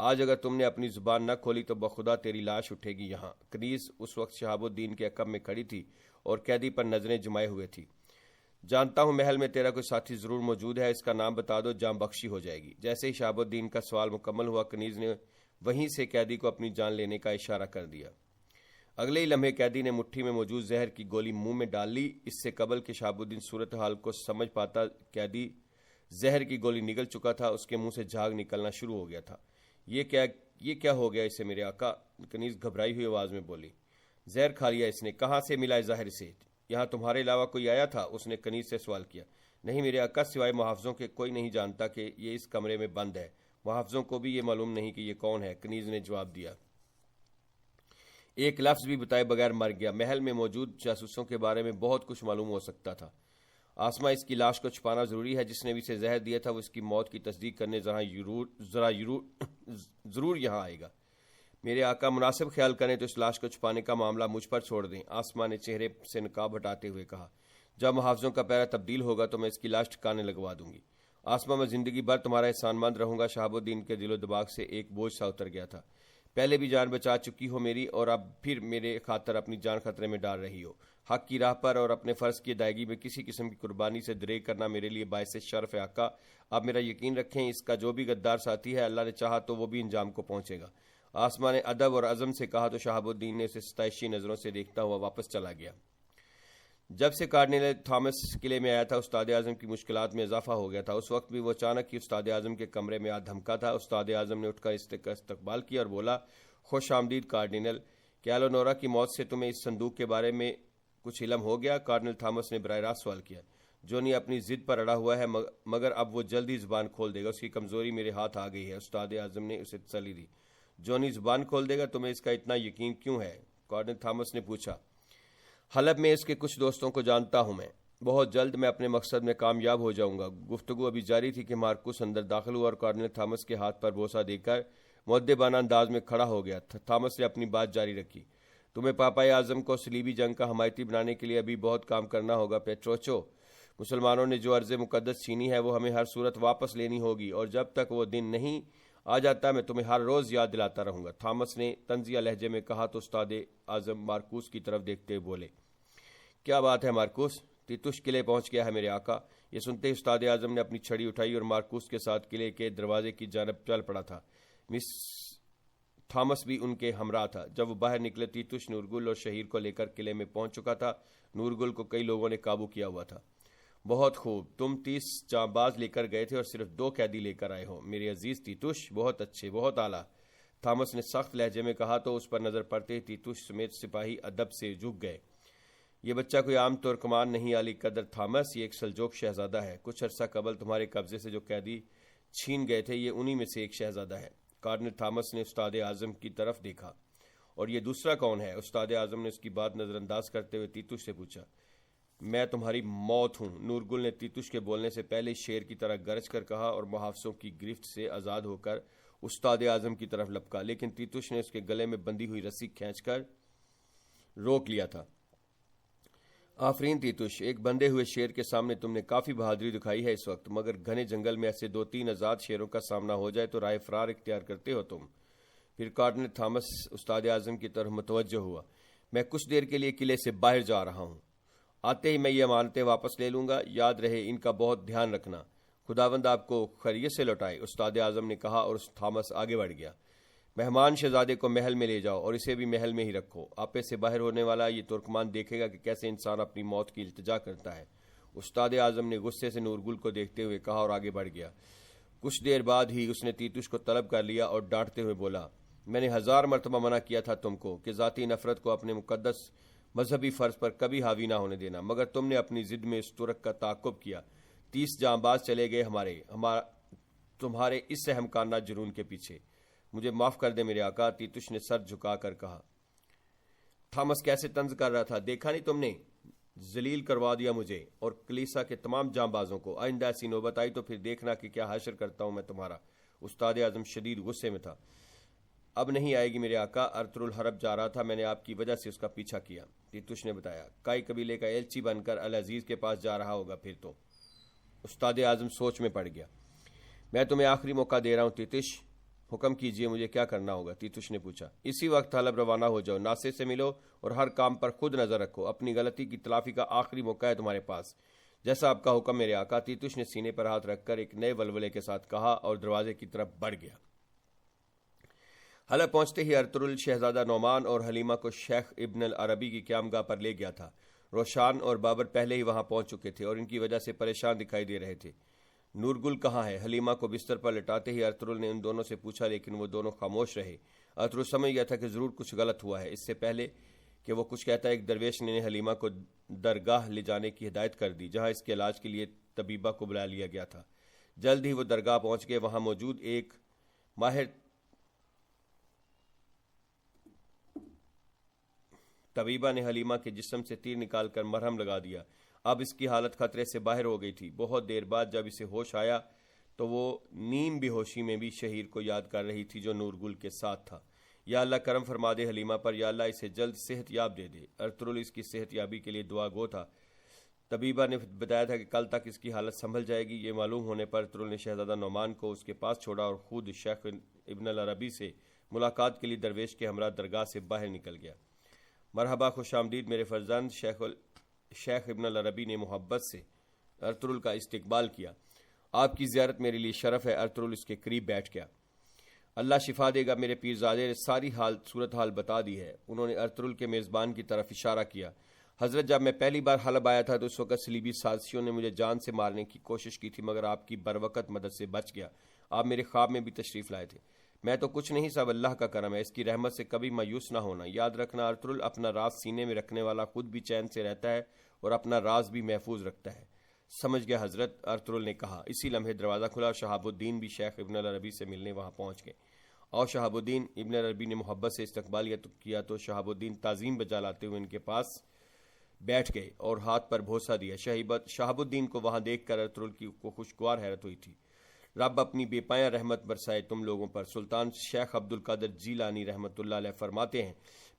آج اگر تم نے اپنی زبان نہ کھولی تو بخدا تیری لاش اٹھے گی یہاں۔ کنیز اس وقت شہاب الدین کے عقب میں کھڑی تھی اور قیدی پر نظریں جمائے ہوئے تھی۔ جانتا ہوں محل میں تیرا کوئی ساتھی ضرور موجود ہے، اس کا نام بتا دو، جان بخشی ہو جائے گی۔ جیسے ہی شہاب الدین کا سوال مکمل ہوا، کنیز نے وہیں سے قیدی کو اپنی جان لینے کا اشارہ کر دیا۔ اگلے ہی لمحے قیدی نے مٹھی میں موجود زہر کی گولی منہ میں ڈال لی۔ اس سے قبل کہ شہاب الدین صورتحال کو سمجھ پاتا، قیدی زہر کی گولی نگل چکا تھا، اس کے منہ سے جھاگ نکلنا شروع ہو گیا تھا۔ یہ کیا ہو گیا اسے میرے آقا؟ کنیز گھبرائی ہوئی آواز میں بولی۔ زہر کھا لیا اس نے۔ کہاں سے ملا ظاہر سے؟ یہاں تمہارے علاوہ کوئی آیا تھا؟ اس نے کنیز سے سوال کیا۔ نہیں میرے آقا، سوائے محافظوں کے کوئی نہیں جانتا کہ یہ اس کمرے میں بند ہے۔ محافظوں کو بھی یہ معلوم نہیں کہ یہ کون ہے، کنیز نے جواب دیا۔ ایک لفظ بھی بتائے بغیر مر گیا۔ محل میں موجود جاسوسوں کے بارے میں بہت کچھ معلوم ہو سکتا تھا۔ آسما، اس کی لاش کو چھپانا ضروری ہے۔ جس نے بھی اسے زہر دیا تھا وہ اس کی موت کی تصدیق کرنے ضرور یہاں آئے گا۔ میرے آقا مناسب خیال کریں تو اس لاش کو چھپانے کا معاملہ مجھ پر چھوڑ دیں، آسما نے چہرے سے نقاب ہٹاتے ہوئے کہا۔ جب محافظوں کا پہرا تبدیل ہوگا تو میں اس کی لاش ٹھکانے لگوا دوں گی۔ آسما، میں زندگی بھر تمہارا احسان مند رہوں گا۔ شہاب الدین کے دل و دماغ سے ایک بوجھ سا اتر گیا تھا۔ پہلے بھی جان بچا چکی ہو میری، اور اب پھر میرے خاطر اپنی جان خطرے میں ڈال رہی ہو۔ حق کی راہ پر اور اپنے فرض کی ادائیگی میں کسی قسم کی قربانی سے دریغ کرنا میرے لیے باعث شرف ہے آقا۔ آپ میرا یقین رکھیں، اس کا جو بھی غدار ساتھی ہے، اللہ نے چاہا تو وہ بھی انجام کو پہنچے گا۔ آسما نے ادب اور عزم سے کہا تو شہاب الدین نے اسے ستائشی نظروں سے دیکھتا ہوا واپس چلا گیا۔ جب سے کارڈنل تھامس قلعے میں آیا تھا، استاد اعظم کی مشکلات میں اضافہ ہو گیا تھا۔ اس وقت بھی وہ اچانک ہی استاد اعظم کے کمرے میں آ دھمکا تھا۔ استاد اعظم نے اٹھ کر اس کا استقبال کیا اور بولا، خوش آمدید کارڈنل۔ کیا ایلونورا کی موت سے تمہیں اس صندوق کے بارے میں کچھ علم ہو گیا؟ کارڈنل تھامس نے براہ راست سوال کیا۔ جونی اپنی ضد پر اڑا ہوا ہے، مگر اب وہ جلد ہی زبان کھول دے گا، اس کی کمزوری میرے ہاتھ آ گئی ہے، استاد اعظم نے اسے تسلی دی۔ جونی زبان کھول دے گا؟ تمہیں اس کا اتنا یقین کیوں ہے؟ کارڈنل تھامس نے پوچھا۔ حلب میں اس کے کچھ دوستوں کو جانتا ہوں میں، بہت جلد میں اپنے مقصد میں کامیاب ہو جاؤں گا۔ گفتگو ابھی جاری تھی کہ مارکوس اندر داخل ہوا اور کارڈنل تھامس کے ہاتھ پر بوسہ دے کر مؤدبانہ انداز میں کھڑا ہو گیا۔ تھامس نے اپنی بات جاری رکھی۔ تمہیں پاپا اعظم کو صلیبی جنگ کا حمایتی بنانے کے لیے ابھی بہت کام کرنا ہوگا پیٹروچو۔ مسلمانوں نے جو ارض مقدس چھینی ہے وہ ہمیں ہر صورت واپس لینی ہوگی، اور جب تک وہ دن نہیں آ جاتا میں تمہیں ہر روز یاد دلاتا رہوں گا، تھامس نے طنزیہ لہجے میں کہا تو استاد اعظم مارکوس کی طرف دیکھتے ہوئے بولے، کیا بات ہے مارکوس؟ تیتوش قلعے پہنچ گیا ہے میرے آقا۔ یہ سنتے ہی استاد اعظم نے اپنی چھڑی اٹھائی اور مارکوس کے ساتھ قلعے کے دروازے کی جانب چل پڑا تھا۔ مس تھامس بھی ان کے ہمراہ تھا۔ جب وہ باہر نکلے، تیتوش نورگل اور شہیر کو لے کر قلعے میں پہنچ چکا تھا۔ نورگل کو کئی لوگوں نے قابو کیا ہوا تھا۔ بہت خوب، تم 30 جانباز لے کر گئے تھے اور صرف 2 قیدی لے کر آئے ہو میرے عزیز تیتوش، بہت اچھے، بہت اعلیٰ، تھامس نے سخت لہجے میں کہا تو اس پر نظر پڑتے ہی تیتوش سمیت سپاہی ادب سے جھک گئے۔ یہ بچہ کوئی عام ترکمان نہیں علی قدر تھامس، یہ ایک سلجوق شہزادہ ہے۔ کچھ عرصہ قبل تمہارے قبضے سے جو قیدی چھین گئے تھے یہ انہی میں سے ایک شہزادہ ہے۔ کارڈنل تھامس نے استاد اعظم کی طرف دیکھا۔ اور یہ دوسرا کون ہے؟ استاد اعظم نے اس کی بات نظر انداز کرتے ہوئے تیتوش سے پوچھا۔ میں تمہاری موت ہوں، نورگل نے تیتوش کے بولنے سے پہلے شیر کی طرح گرج کر کہا اور محافظوں کی گرفت سے آزاد ہو کر استاد اعظم کی طرف لپکا، لیکن تیتوش نے اس کے گلے میں بندھی ہوئی رسی کھینچ کر روک لیا تھا۔ آفرین تیتوش، ایک بندے ہوئے شیر کے سامنے تم نے کافی بہادری دکھائی ہے اس وقت، مگر گھنے جنگل میں ایسے 2-3 آزاد شیروں کا سامنا ہو جائے تو راہ فرار اختیار کرتے ہو تم۔ پھر کارڈنل تھامس استاد اعظم کی طرف متوجہ ہوا۔ میں کچھ دیر کے لیے قلعے سے باہر جا رہا ہوں، آتے ہی میں یہ امانتیں واپس لے لوں گا، یاد رہے ان کا بہت دھیان رکھنا، خداوند آپ کو خیریت سے لوٹائے، استاد اعظم نے کہا اور تھامس آگے بڑھ گیا۔ مہمان شہزادے کو محل میں لے جاؤ اور اسے بھی محل میں ہی رکھو، آپے سے باہر ہونے والا یہ ترکمان دیکھے گا کہ کیسے انسان اپنی موت کی التجا کرتا ہے۔ استاد اعظم نے غصے سے نورگل کو دیکھتے ہوئے کہا اور آگے بڑھ گیا۔ کچھ دیر بعد ہی اس نے تیتوش کو طلب کر لیا اور ڈانٹتے ہوئے بولا، میں نے 1000 مرتبہ منع کیا تھا تم کو کہ ذاتی نفرت کو اپنے مقدس مذہبی فرض پر کبھی حاوی نہ ہونے دینا، مگر تم نے اپنی ضد میں اس ترک کا تعاقب کیا۔ 30 جانباز چلے گئے تمہارے اس احمقانہ جنون کے پیچھے۔ مجھے معاف کر دے میرے آقا، تیتوش نے سر جھکا کر کہا۔ تھامس کیسے طنز کر رہا تھا، دیکھا نہیں تم نے؟ ذلیل کروا دیا مجھے اور کلیسا کے تمام جانبازوں کو، آئندہ ایسی نوبت آئی تو پھر دیکھنا کہ کیا حشر کرتا ہوں میں تمہارا۔ استاد اعظم شدید غصے میں تھا۔ اب نہیں آئے گی میرے آقا، ارطغرل حرب جا رہا تھا، میں نے آپ کی وجہ سے اس کا پیچھا کیا، تیتوش نے بتایا۔ کائی قبیلے کا ایلچی بن کر العزیز کے پاس جا رہا ہوگا پھر تو۔ استاد اعظم سوچ میں پڑ گیا۔ میں تمہیں آخری موقع دے رہا ہوں تیتوش، حکم کیجئے مجھے کیا کرنا ہوگا، تیتوش نے پوچھا۔ اسی وقت حلب روانہ ہو جاؤ، ناصر سے ملو اور ہر کام پر خود نظر رکھو، اپنی غلطی کی تلافی کا آخری موقع ہے تمہارے پاس، جیسا آپ کا حکم میرے آقا، تیتوش نے سینے پر ہاتھ رکھ کر ایک نئے ولولے کے ساتھ کہا اور دروازے کی طرف بڑھ گیا۔ حلب پہنچتے ہی ارطغرل شہزادہ نعمان اور حلیمہ کو شیخ ابن العربی کی قیامگاہ پر لے گیا تھا۔ روشان اور بابر پہلے ہی وہاں پہنچ چکے تھے اور ان کی وجہ سے پریشان دکھائی دے رہے تھے۔ نورگل کہاں ہے؟ حلیمہ کو بستر پر لٹاتے ہی ارطغرل نے ان دونوں سے پوچھا، لیکن وہ دونوں خاموش رہے۔ ارطغرل سمجھ گیا تھا کہ ضرور کچھ غلط ہوا ہے۔ اس سے پہلے کہ وہ کچھ کہتا، ایک درویش نے حلیمہ کو درگاہ لے جانے کی ہدایت کر دی، جہاں اس کے علاج کے لیے طبیبہ کو بلا لیا گیا تھا۔ جلد ہی وہ درگاہ پہنچ گئے۔ وہاں موجود ایک ماہر طبیبہ نے حلیمہ کے جسم سے تیر نکال کر مرہم لگا دیا۔ اب اس کی حالت خطرے سے باہر ہو گئی تھی۔ بہت دیر بعد جب اسے ہوش آیا تو وہ نیم بے ہوشی میں بھی شہیر کو یاد کر رہی تھی جو نورگل کے ساتھ تھا۔ یا اللہ کرم فرما دے حلیمہ پر، یا اللہ اسے جلد صحت یاب دے دے۔ ارطغرل اس کی صحت یابی کے لیے دعا گو تھا۔ طبیبہ نے بتایا تھا کہ کل تک اس کی حالت سنبھل جائے گی۔ یہ معلوم ہونے پر ارطغرل نے شہزادہ نعمان کو اس کے پاس چھوڑا اور خود شیخ ابن العربی سے ملاقات کے لیے درویش کے ہمراہ درگاہ سے باہر نکل گیا۔ مرحبا، خوش آمدید میرے فرزند، شیخ ابن العربی نے محبت سے ارطغرل کا استقبال کیا۔ آپ کی زیارت میرے لیے شرف ہے۔ ارطغرل اس کے قریب بیٹھ گیا۔ اللہ شفا دے گا، میرے پیرزادے نے ساری صورتحال بتا دی ہے۔ انہوں نے ارطغرل کے میزبان کی طرف اشارہ کیا۔ حضرت، جب میں پہلی بار حلب آیا تھا تو اس وقت صلیبی سازشیوں نے مجھے جان سے مارنے کی کوشش کی تھی، مگر آپ کی بروقت مدد سے بچ گیا۔ آپ میرے خواب میں بھی تشریف لائے تھے۔ میں تو کچھ نہیں، سب اللہ کا کرم ہے، اس کی رحمت سے کبھی مایوس نہ ہونا۔ یاد رکھنا ارطغرل، اپنا راز سینے میں رکھنے والا خود بھی چین سے رہتا ہے اور اپنا راز بھی محفوظ رکھتا ہے۔ سمجھ گیا حضرت، ارطغرل نے کہا۔ اسی لمحے دروازہ کھلا اور شہاب الدین بھی شیخ ابن العربی سے ملنے وہاں پہنچ گئے۔ اور شہاب الدین ابن العربی نے محبت سے استقبال کیا تو شہاب الدین تعظیم بجا لاتے ہوئے ان کے پاس بیٹھ گئے اور ہاتھ پر بوسہ دیا۔ شہاب الدین کو وہاں دیکھ کر ارطغرل کو خوشگوار حیرت ہوئی تھی۔ رب اپنی بے پایاں رحمت برسائے تم لوگوں پر۔ سلطان شیخ عبد القادر جیلانی رحمۃ اللہ علیہ فرماتے ہیں،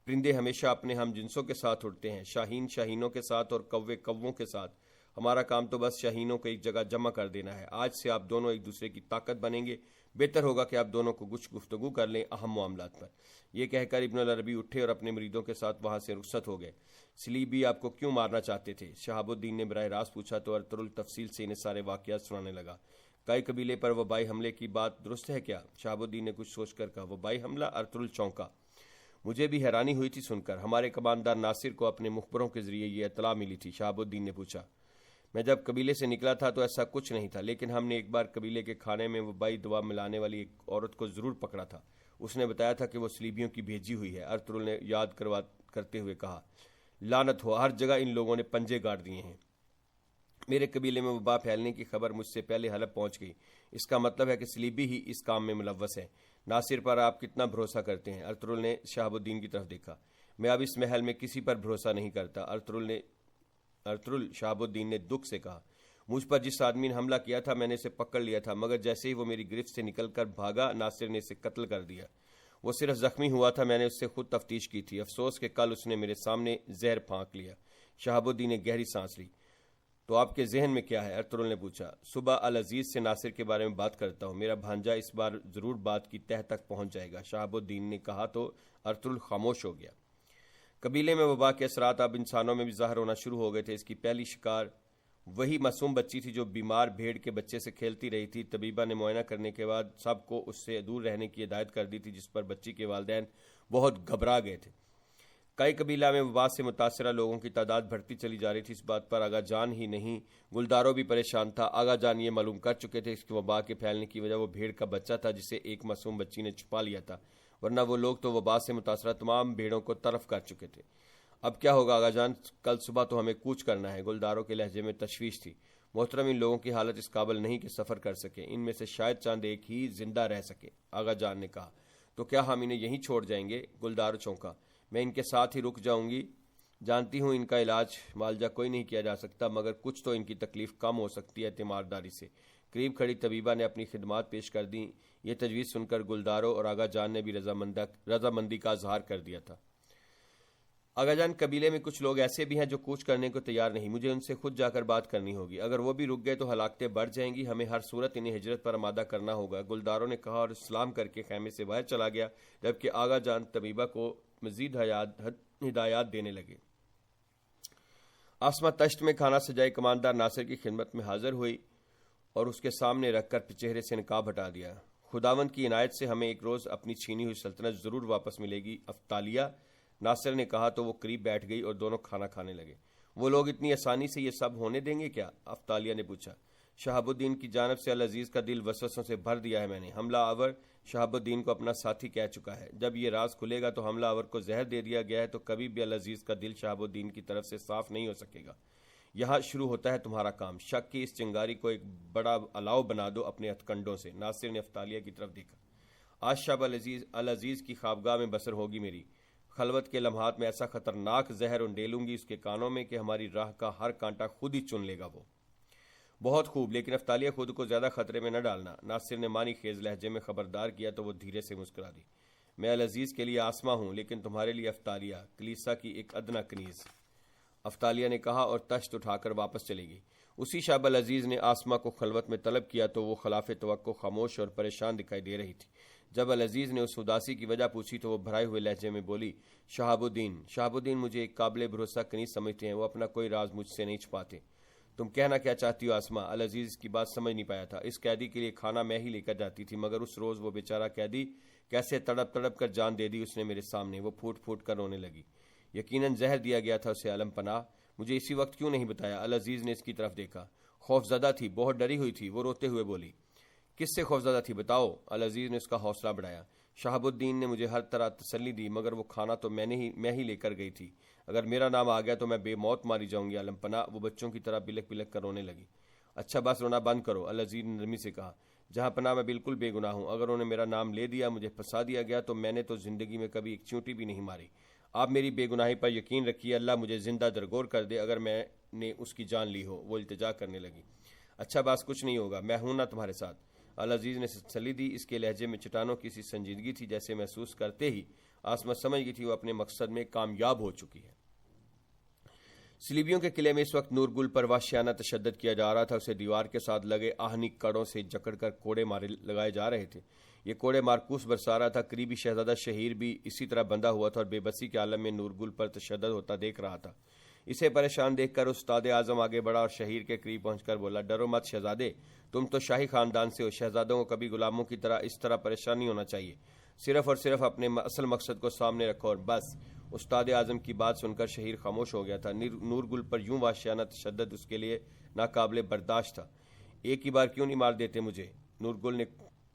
پرندے ہمیشہ اپنے ہم جنسوں کے ساتھ اڑتے ہیں، شاہین شاہینوں کے ساتھ اور کوے کووں کے ساتھ۔ ہمارا کام تو بس شاہینوں کو ایک جگہ جمع کر دینا ہے۔ آج سے آپ دونوں ایک دوسرے کی طاقت بنیں گے۔ بہتر ہوگا کہ آپ دونوں کو کچھ گفتگو کر لیں اہم معاملات پر۔ یہ کہہ کر ابن العربی اٹھے اور اپنے مریدوں کے ساتھ وہاں سے رخصت ہو گئے۔ صلیبی آپ کو کیوں مارنا چاہتے تھے؟ شہاب الدین نے براہ راست پوچھا تو ارطغرل تفصیل سے انہیں سارے واقعات سنانے لگا۔ کئی قبیلے پر وبائی حملے کی بات درست ہے کیا؟ شہاب الدین نے کچھ سوچ کر کہا۔ وبائی حملہ؟ ارطغرل چونکا۔ مجھے بھی حیرانی ہوئی تھی سن کر۔ ہمارے کماندار ناصر کو اپنے مخبروں کے ذریعے یہ اطلاع ملی تھی؟ شہاب الدین نے پوچھا۔ میں جب قبیلے سے نکلا تھا تو ایسا کچھ نہیں تھا، لیکن ہم نے ایک بار قبیلے کے کھانے میں وبائی دوا ملانے والی ایک عورت کو ضرور پکڑا تھا۔ اس نے بتایا تھا کہ وہ صلیبیوں کی بھیجی ہوئی ہے۔ ارطغرل نے یاد کرتے ہوئے کہا، لعنت ہو، ہر جگہ ان لوگوں نے پنجے گاڑ دیے ہیں۔ میرے قبیلے میں وبا پھیلنے کی خبر مجھ سے پہلے حلب پہنچ گئی۔ اس کا مطلب ہے کہ صلیبی ہی اس کام میں ملوث ہے۔ ناصر پر آپ کتنا بھروسہ کرتے ہیں؟ ارطغرل نے شہاب الدین کی طرف دیکھا۔ میں اب اس محل میں کسی پر بھروسہ نہیں کرتا، ارطغرل شہاب الدین نے دکھ سے کہا۔ مجھ پر جس آدمی نے حملہ کیا تھا میں نے اسے پکڑ لیا تھا، مگر جیسے ہی وہ میری گرفت سے نکل کر بھاگا ناصر نے اسے قتل کر دیا۔ وہ صرف زخمی ہوا تھا، میں نے اس سے خود تفتیش کی تھی۔ افسوس کہ کل اس نے میرے سامنے زہر پھانک لیا۔ شہاب الدین نے گہری سانس لی۔ تو آپ کے ذہن میں کیا ہے؟ ارطغرل نے پوچھا۔ صبح العزیز سے ناصر کے بارے میں بات کرتا ہوں، میرا بھانجا اس بار ضرور بات کی تہہ تک پہنچ جائے گا، شہاب الدین نے کہا تو ارطغرل خاموش ہو گیا۔ قبیلے میں وبا کے اثرات اب انسانوں میں بھی ظاہر ہونا شروع ہو گئے تھے۔ اس کی پہلی شکار وہی معصوم بچی تھی جو بیمار بھیڑ کے بچے سے کھیلتی رہی تھی۔ طبیبہ نے معائنہ کرنے کے بعد سب کو اس سے دور رہنے کی ہدایت کر دی تھی، جس پر بچی کے والدین بہت گھبرا گئے تھے۔ کئی قبیلہ میں وبا سے متاثرہ لوگوں کی تعداد بڑھتی چلی جا رہی تھی۔ اس بات پر آغا جان ہی نہیں، گلدارو بھی پریشان تھا۔ آغا جان یہ معلوم کر چکے تھے کہ وبا کے پھیلنے کی وجہ وہ بھیڑ کا بچہ تھا جسے ایک معصوم بچی نے چھپا لیا تھا، ورنہ وہ لوگ تو وبا سے متاثرہ تمام بھیڑوں کو طرف کر چکے تھے۔ اب کیا ہوگا آغا جان؟ کل صبح تو ہمیں کوچ کرنا ہے۔ گلداروں کے لہجے میں تشویش تھی۔ محترم، ان لوگوں کی حالت اس قابل نہیں کہ سفر کر سکے، ان میں سے شاید چاند ایک ہی زندہ رہ سکے، آغا جان نے کہا۔ تو کیا ہم انہیں یہیں چھوڑ جائیں گے؟ گلدارو چونکا۔ میں ان کے ساتھ ہی رک جاؤں گی، جانتی ہوں ان کا علاج معالجہ کوئی نہیں کیا جا سکتا، مگر کچھ تو ان کی تکلیف کم ہو سکتی ہے تیمارداری سے۔ قریب کھڑی طبیبہ نے اپنی خدمات پیش کر دیں۔ یہ تجویز سن کر گلدارو اور آغا جان نے بھی رضامندی کا اظہار کر دیا تھا۔ آغا جان، قبیلے میں کچھ لوگ ایسے بھی ہیں جو کوچ کرنے کو تیار نہیں، مجھے ان سے خود جا کر بات کرنی ہوگی، اگر وہ بھی رک گئے تو ہلاکتیں بڑھ جائیں گی، ہمیں ہر صورت انہیں ہجرت پر آمادہ کرنا ہوگا، گلدارو نے کہا اور سلام کر کے خیمے سے باہر چلا گیا، جبکہ آغا جان طبیبہ کو مزید ہدایات دینے لگے۔ آسمہ تشت میں کھانا سجائے کماندار ناصر کی خدمت میں حاضر ہوئی اور اس کے سامنے رکھ کر چہرے سے نقاب ہٹا دیا۔ خداوند کی عنایت سے ہمیں ایک روز اپنی چھینی ہوئی سلطنت ضرور واپس ملے گی، افطالیہ، ناصر نے کہا تو وہ قریب بیٹھ گئی اور دونوں کھانا کھانے لگے۔ وہ لوگ اتنی آسانی سے یہ سب ہونے دیں گے کیا؟ افطالیہ نے پوچھا۔ شہاب الدین کی جانب سے العزیز کا دل وسوسوں سے بھر دیا ہے میں نے، حملہ آور شہاب الدین کو اپنا ساتھی کہہ چکا ہے، جب یہ راز کھلے گا تو حملہ آور کو زہر دے دیا گیا ہے تو کبھی بھی العزیز کا دل شہاب الدین کی طرف سے صاف نہیں ہو سکے گا۔ یہاں شروع ہوتا ہے تمہارا کام، شک کی اس چنگاری کو ایک بڑا الاؤ بنا دو اپنے ہتھ کنڈوں سے۔ ناصر نے افطالیہ کی طرف دیکھا۔ آج شب العزیز کی خوابگاہ میں بسر ہوگی میری، خلوت کے لمحات میں ایسا خطرناک زہر انڈیلوں گی اس کے کانوں میں کہ ہماری راہ کا ہر کانٹا خود ہی چن لے گا وہ۔ بہت خوب، لیکن افطالیہ خود کو زیادہ خطرے میں نہ ڈالنا، ناصر نے معنی خیز لہجے میں خبردار کیا تو وہ دھیرے سے مسکرا دی۔ میں العزیز کے لیے آسماں ہوں، لیکن تمہارے لیے افطالیہ، کلیسا کی ایک ادنا کنیز، افطالیہ نے کہا اور تشت اٹھا کر واپس چلی گئی۔ اسی شب العزیز نے آسمہ کو خلوت میں طلب کیا تو وہ خلاف توقع خاموش اور پریشان دکھائی دے رہی تھی۔ جب العزیز نے اس اداسی کی وجہ پوچھی تو وہ بھرائے ہوئے لہجے میں بولی، شہاب الدین مجھے ایک قابل بھروسہ کنیز سمجھتے ہیں، وہ اپنا کوئی راز مجھ سے نہیں چھپاتے۔ تم کہنا کیا چاہتی ہو آسمہ؟ العزیز اس کی بات سمجھ نہیں پایا تھا۔ اس قیدی کے لیے کھانا میں ہی لے کر جاتی تھی، مگر اس روز وہ بیچارہ قیدی کیسے تڑپ تڑپ کر جان دے دی اس نے میرے سامنے، وہ پھوٹ پھوٹ کر رونے لگی۔ یقیناً زہر دیا گیا تھا اسے علم پناہ، مجھے اسی وقت کیوں نہیں بتایا؟ العزیز نے اس کی طرف دیکھا، خوف زدہ تھی، بہت ڈری ہوئی تھی، وہ روتے ہوئے بولی۔ کس سے خوف زدہ تھی بتاؤ؟ العزیز نے اس کا حوصلہ بڑھایا۔ شہاب الدین نے مجھے ہر طرح تسلی دی، مگر وہ کھانا تو میں ہی لے کر گئی تھی، اگر میرا نام آ گیا تو میں بے موت ماری جاؤں گی علم پناہ، وہ بچوں کی طرح بلک بلک کر رونے لگی۔ اچھا بس رونا بند کرو، العزیز نے نرمی سے کہا، جہاں پناہ میں بالکل بے گناہ ہوں، اگر انہوں نے میرا نام لے دیا، مجھے پھنسا دیا گیا تو میں نے تو زندگی میں کبھی ایک چونٹی بھی نہیں ماری۔ آپ میری بے گناہی پر یقین رکھیے، اللہ مجھے زندہ درگور کر دے اگر میں نے اس کی جان لی ہو، وہ التجا کرنے لگی۔ اچھا بس کچھ نہیں ہوگا، میں ہوں نا تمہارے ساتھ، العزیز نے تسلی دی۔ اس کے لہجے میں چٹانوں کی سی سنجیدگی تھی، جیسے محسوس کرتے ہی آسمہ سمجھ گئی تھی وہ اپنے مقصد میں کامیاب ہو چکی ہے۔ سلیبیوں کے قلعے میں اس وقت نور گل پر وحشیانہ تشدد کیا جا رہا تھا، اسے دیوار کے ساتھ لگے آہنی کڑوں سے جکڑ کر کوڑے مارے لگائے جا رہے تھے۔ یہ کوڑے مارکوس برسا رہا تھا۔ قریبی شہزادہ شہیر بھی اسی طرح بندھا ہوا تھا اور بے بسی کے عالم میں نور گل پر تشدد ہوتا دیکھ رہا تھا۔ اسے پریشان دیکھ کر استاد اعظم آگے بڑھا اور شہیر کے قریب پہنچ کر بولا، ڈرو مت شہزادے، تم تو شاہی خاندان سے ہو، شہزادوں کو کبھی غلاموں کی طرح اس طرح پریشان نہیں ہونا چاہیے، صرف اور صرف اپنے اصل مقصد کو سامنے رکھو اور بس۔ استاد اعظم کی بات سن کر شہیر خاموش ہو گیا تھا۔ نور گل پر یوں وحشیانہ تشدد اس کے لیے ناقابل برداشت تھا۔ ایک ہی بار کیوں نہیں مار دیتے مجھے؟ نور گل نے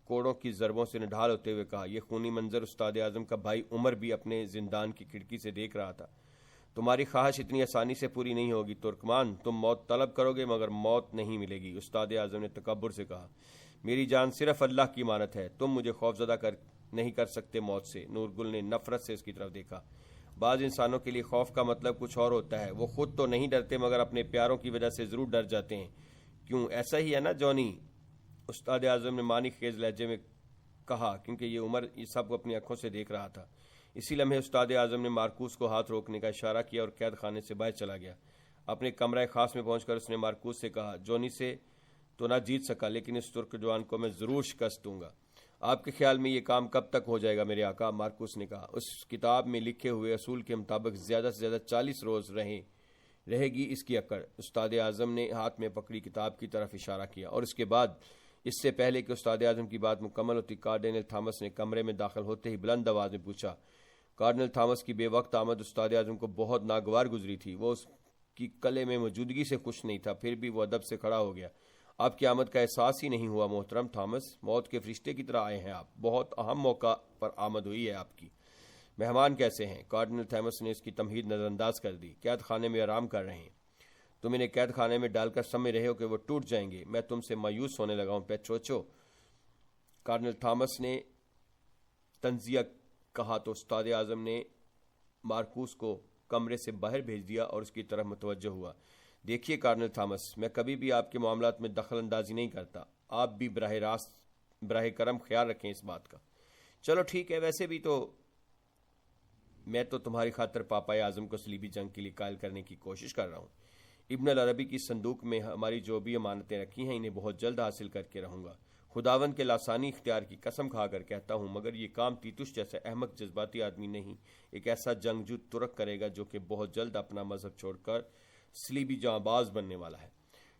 کوڑوں کی ضربوں سے نڈھال ہوتے ہوئے کہا۔ یہ خونی منظر استاد اعظم کا بھائی عمر بھی اپنے زندان کی کھڑکی سے دیکھ رہا تھا۔ تمہاری خواہش اتنی آسانی سے پوری نہیں ہوگی ترکمان، تم موت طلب کرو گے مگر موت نہیں ملے گی، استاد اعظم نے تکبر سے کہا۔ میری جان صرف اللہ کی امانت ہے، تم مجھے خوفزدہ نہیں کر سکتے موت سے۔ نور گل نے نفرت سے اس کی طرف دیکھا۔ بعض انسانوں کے لیے خوف کا مطلب کچھ اور ہوتا ہے، وہ خود تو نہیں ڈرتے مگر اپنے پیاروں کی وجہ سے ضرور ڈر جاتے ہیں، کیوں ایسا ہی ہے نا جونی؟ استاد اعظم نے معنی خیز لہجے میں کہا، کیونکہ یہ عمر یہ سب کو اپنی آنکھوں سے دیکھ رہا تھا۔ اسی لمحے استاد اعظم نے مارکوس کو ہاتھ روکنے کا اشارہ کیا اور قید خانے سے باہر چلا گیا۔ اپنے کمرہ خاص میں پہنچ کر اس نے مارکوس سے کہا، جونی سے تو نہ جیت سکا لیکن اس ترک جوان کو میں ضرور شکست دوں گا۔ آپ کے خیال میں یہ کام کب تک ہو جائے گا میرے آقا؟ مارکوس نے کہا، اس کتاب میں لکھے ہوئے اصول کے مطابق زیادہ سے زیادہ 40 روز رہے گی اس کی اکڑ۔ استاد اعظم نے ہاتھ میں پکڑی کتاب کی طرف اشارہ کیا، اور اس کے بعد اس سے پہلے کہ استاد اعظم کی بات مکمل ہوتی، کارڈینل تھامس نے کمرے میں داخل ہوتے ہی بلند آواز میں پوچھا۔ کارڈینل تھامس کی بے وقت آمد استاد اعظم کو بہت ناگوار گزری تھی۔ وہ اس کی قلعے میں موجودگی سے خوش نہیں تھا، پھر بھی وہ ادب سے کھڑا ہو گیا۔ آپ کی آمد کا احساس ہی نہیں ہوا محترم تھامس، موت کے فرشتے کی طرح آئے ہیں آپ، بہت اہم موقع پر آمد ہوئی ہے آپ کی۔ مہمان کیسے ہیں؟ کارڈینل تھامس نے اس کی تمہید نظر انداز کر دی۔ قید خانے میں آرام کر رہے ہیں۔ تم انہیں قید خانے میں ڈال کر سمجھ رہے ہو کہ وہ ٹوٹ جائیں گے؟ میں تم سے مایوس ہونے لگا ہوں پیٹروچو، کارڈینل تھامس نے تنزیہ کہا تو استاد اعظم نے مارکوس کو کمرے سے باہر بھیج دیا اور اس کی طرف متوجہ ہوا۔ دیکھیے کارنل تھامس، میں کبھی بھی آپ کے معاملات میں دخل اندازی نہیں کرتا، آپ بھی براہ کرم خیال رکھیں اس بات کا۔ چلو ٹھیک ہے، ویسے بھی تو میں تو تمہاری خاطر پاپا اعظم کو صلیبی جنگ کے لیے قائل کرنے کی کوشش کر رہا ہوں۔ ابن العربی کی صندوق میں ہماری جو بھی امانتیں رکھی ہیں انہیں بہت جلد حاصل کر کے رہوں گا۔ خداوند کے لاسانی اختیار کی قسم کھا کر کہتا ہوں، مگر یہ کام تیتوس جیسا احمق جذباتی آدمی نہیں، ایک ایسا جنگجو ترک کرے گا جو کہ بہت جلد اپنا مذہب چھوڑ کر صلیبی جانباز بننے والا ہے۔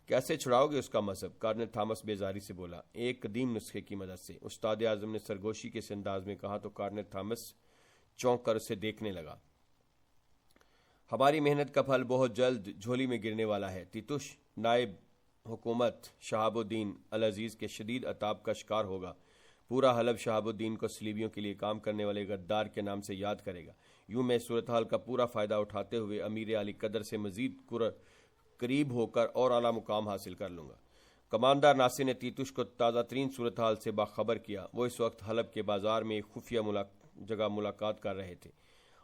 کیسے چھڑاؤ گے اس کا مذہب؟ کارنل تھامس بیزاری سے بولا۔ ایک قدیم نسخے کی مدد سے، استاد اعظم نے سرگوشی کے انداز میں کہا تو کارنل تھامس چونک کر اسے دیکھنے لگا۔ ہماری محنت کا پھل بہت جلد جھولی میں گرنے والا ہے۔ تیتوس نائب حکومت شہاب الدین العزیز کے شدید عتاب کا شکار ہوگا۔ پورا حلب شہاب الدین کو صلیبیوں کے لیے کام کرنے والے غدار کے نام سے یاد کرے گا۔ یوں میں صورتحال کا پورا فائدہ اٹھاتے ہوئے امیر علی قدر سے مزید قریب ہو کر اور اعلیٰ مقام حاصل کر لوں گا۔ کماندار ناصر نے تیتوس کو تازہ ترین صورتحال سے باخبر کیا۔ وہ اس وقت حلب کے بازار میں ایک خفیہ جگہ ملاقات کر رہے تھے،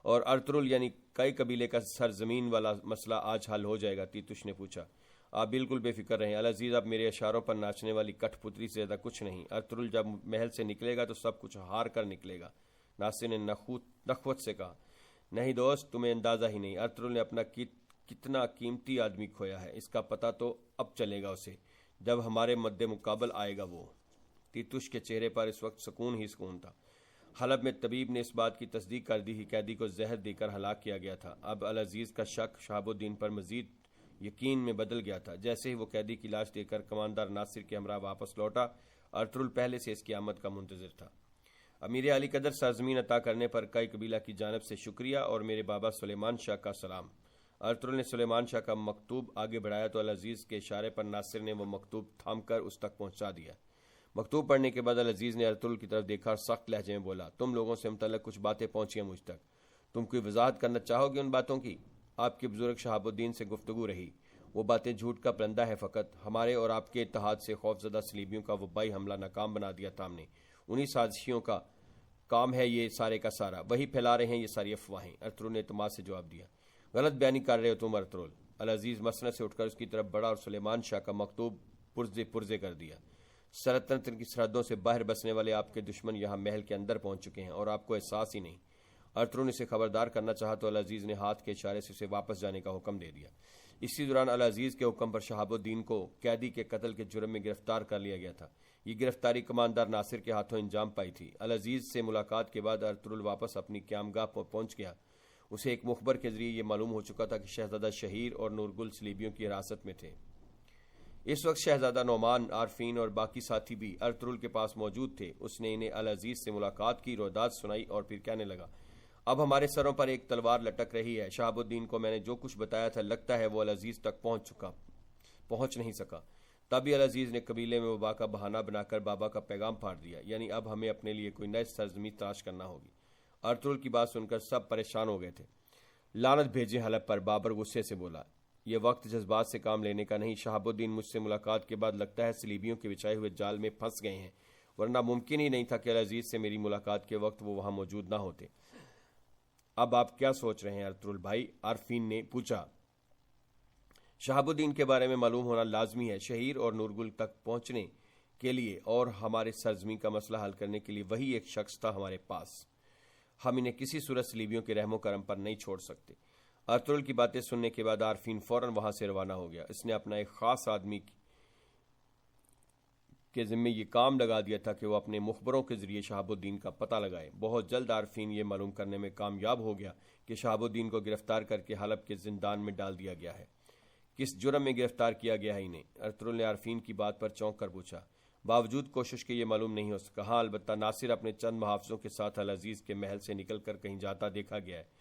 اور ارطرل یعنی کئی قبیلے کا سرزمین والا مسئلہ آج حل ہو جائے گا؟ تیتوس نے پوچھا۔ آپ بالکل بے فکر رہیں العزیز، اب میرے اشاروں پر ناچنے والی کٹھ پتری سے زیادہ کچھ نہیں۔ ارطرل جب محل سے نکلے گا تو سب کچھ ہار کر نکلے گا، ناصر نے نخوت سے کہا۔ نہیں دوست، تمہیں اندازہ ہی نہیں، ارطرل نے اپنا کتنا قیمتی آدمی کھویا ہے، اس کا پتہ تو اب چلے گا اسے جب ہمارے مد مقابل آئے گا وہ۔ تیتوس کے چہرے پر اس وقت سکون ہی سکون تھا۔ حلب میں طبیب نے اس بات کی تصدیق کر دی کہ قیدی کو زہر دے کر ہلاک کیا گیا تھا۔ اب العزیز کا شک شہاب الدین پر مزید یقین میں بدل گیا تھا۔ جیسے ہی وہ قیدی کی لاش دے کر کماندار ناصر کے ہمراہ واپس لوٹا، ارطرل پہلے سے اس کی آمد کا منتظر تھا۔ امیر علی قدر، سرزمین عطا کرنے پر کئی قبیلہ کی جانب سے شکریہ اور میرے بابا سلیمان شاہ کا سلام۔ ارطرل نے سلیمان شاہ کا مکتوب آگے بڑھایا تو العزیز کے اشارے پر ناصر نے وہ مکتوب تھام کر اس تک پہنچا دیا۔ مکتوب پڑھنے کے بعد العزیز نے ارطرل کی طرف دیکھا اور سخت لہجے میں بولا، تم لوگوں سے متعلق کچھ باتیں پہنچی ہیں مجھ تک، تم کوئی وضاحت کرنا چاہو گے ان باتوں کی؟ آپ کے بزرگ شہاب الدین سے گفتگو رہی، وہ باتیں جھوٹ کا پرندہ ہے فقط، ہمارے اور آپ کے اتحاد سے خوفزدہ صلیبیوں کا وبائی حملہ ناکام بنا دیا تھا ہم نے، انہی سازشیوں کا کام ہے یہ سارے کا سارا، وہی پھیلا رہے ہیں یہ ساری افواہیں۔ ارطرل نے اعتماد سے جواب دیا۔ غلط بیانی کر رہے ہو تم ارطرل۔ العزیز مسند سے اٹھ کر اس کی طرف بڑھا اور سلیمان شاہ کا مکتوب پرزے کر دیا۔ سلطنت کی سرحدوں سے باہر بسنے والے آپ کے دشمن یہاں محل کے اندر پہنچ چکے ہیں اور آپ کو احساس ہی نہیں۔ ارطرل نے اسے خبردار کرنا چاہا تو العزیز نے ہاتھ کے اشارے سے اسے واپس جانے کا حکم دے دیا۔ اسی دوران العزیز کے حکم پر شہاب الدین کو قیدی کے قتل کے جرم میں گرفتار کر لیا گیا تھا۔ یہ گرفتاری کماندار ناصر کے ہاتھوں انجام پائی تھی۔ العزیز سے ملاقات کے بعد ارطرل واپس اپنی قیامگاہ پر پہنچ گیا۔ اسے ایک مخبر کے ذریعے یہ معلوم ہو چکا تھا کہ شہزادہ شہیر اور نورگل صلیبیوں کی حراست میں تھے۔ اس وقت شہزادہ نعمان، عارفین اور باقی ساتھی بھی ارطرل کے پاس موجود تھے۔ اس نے انہیں العزیز سے ملاقات کی، روداد سنائی اور پھر کہنے لگا، اب ہمارے سروں پر ایک تلوار لٹک رہی ہے۔ شہاب الدین کو میں نے جو کچھ بتایا تھا لگتا ہے وہ العزیز تک پہنچ نہیں سکا۔ تبھی العزیز نے قبیلے میں وبا کا بہانہ بنا کر بابا کا پیغام پھاڑ دیا، یعنی اب ہمیں اپنے لیے کوئی نئی سرزمین تلاش کرنا ہوگی۔ ارطرل کی بات سن کر سب پریشان ہو گئے تھے۔ لعنت بھیجے حلب پر، بابر غصے سے بولا، یہ وقت جذبات سے کام لینے کا نہیں۔ شہاب الدین مجھ سے ملاقات کے بعد لگتا ہے صلیبیوں کے بچھائے ہوئے جال میں پھنس گئے ہیں، ورنہ ممکن ہی نہیں تھا کہ العزیز سے میری ملاقات کے وقت وہ وہاں موجود نہ ہوتے۔ اب آپ کیا سوچ رہے ہیں ارطرل بھائی؟ عارفین نے پوچھا۔ شہاب الدین کے بارے میں معلوم ہونا لازمی ہے۔ شہیر اور نورگل تک پہنچنے کے لیے اور ہمارے سرزمین کا مسئلہ حل کرنے کے لیے وہی ایک شخص تھا ہمارے پاس۔ ہم انہیں کسی صورت صلیبیوں کے رحم و کرم پر نہیں چھوڑ سکتے۔ ارطغرل کی باتیں سننے کے بعد عارفین فوراً وہاں سے روانہ ہو گیا۔ اس نے اپنا ایک خاص آدمی کے ذمے یہ کام لگا دیا تھا کہ وہ اپنے مخبروں کے ذریعے شہاب الدین کا پتہ لگائے۔ بہت جلد عارفین یہ معلوم کرنے میں کامیاب ہو گیا کہ شہاب الدین کو گرفتار کر کے حلب کے زندان میں ڈال دیا گیا ہے۔ کس جرم میں گرفتار کیا گیا ہے انہیں؟ ارطغرل نے عارفین کی بات پر چونک کر پوچھا۔ باوجود کوشش کے یہ معلوم نہیں ہو سکا۔ ہاں، البتہ ناصر اپنے چند محافظوں کے ساتھ العزیز کے محل سے نکل کر کہیں جاتا دیکھا گیا ہے۔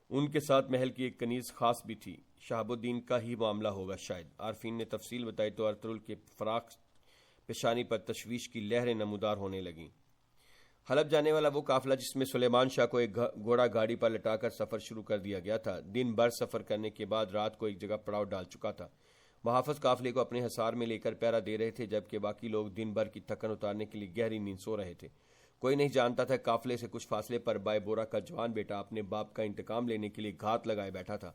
ان کے ساتھ محل کی ایک کنیز خاص بھی تھی۔ شہاب الدین کا ہی معاملہ ہوگا شاید۔ عارفین نے تفصیل بتائی تو ارطغرل کے فراق پیشانی پر تشویش کی لہریں نمودار ہونے لگیں۔ حلب جانے والا وہ قافلہ جس میں سلیمان شاہ کو ایک گھوڑا گاڑی پر لٹا کر سفر شروع کر دیا گیا تھا، دن بھر سفر کرنے کے بعد رات کو ایک جگہ پڑاؤ ڈال چکا تھا۔ محافظ قافلے کو اپنے حصار میں لے کر پہرا دے رہے تھے، جبکہ باقی لوگ دن بھر کی تھکن اتارنے کے لیے گہری نیند سو رہے تھے۔ کوئی نہیں جانتا تھا قافلے سے کچھ فاصلے پر بائے بورا کا جوان بیٹا اپنے باپ کا انتقام لینے کے لیے گھات لگائے بیٹھا تھا۔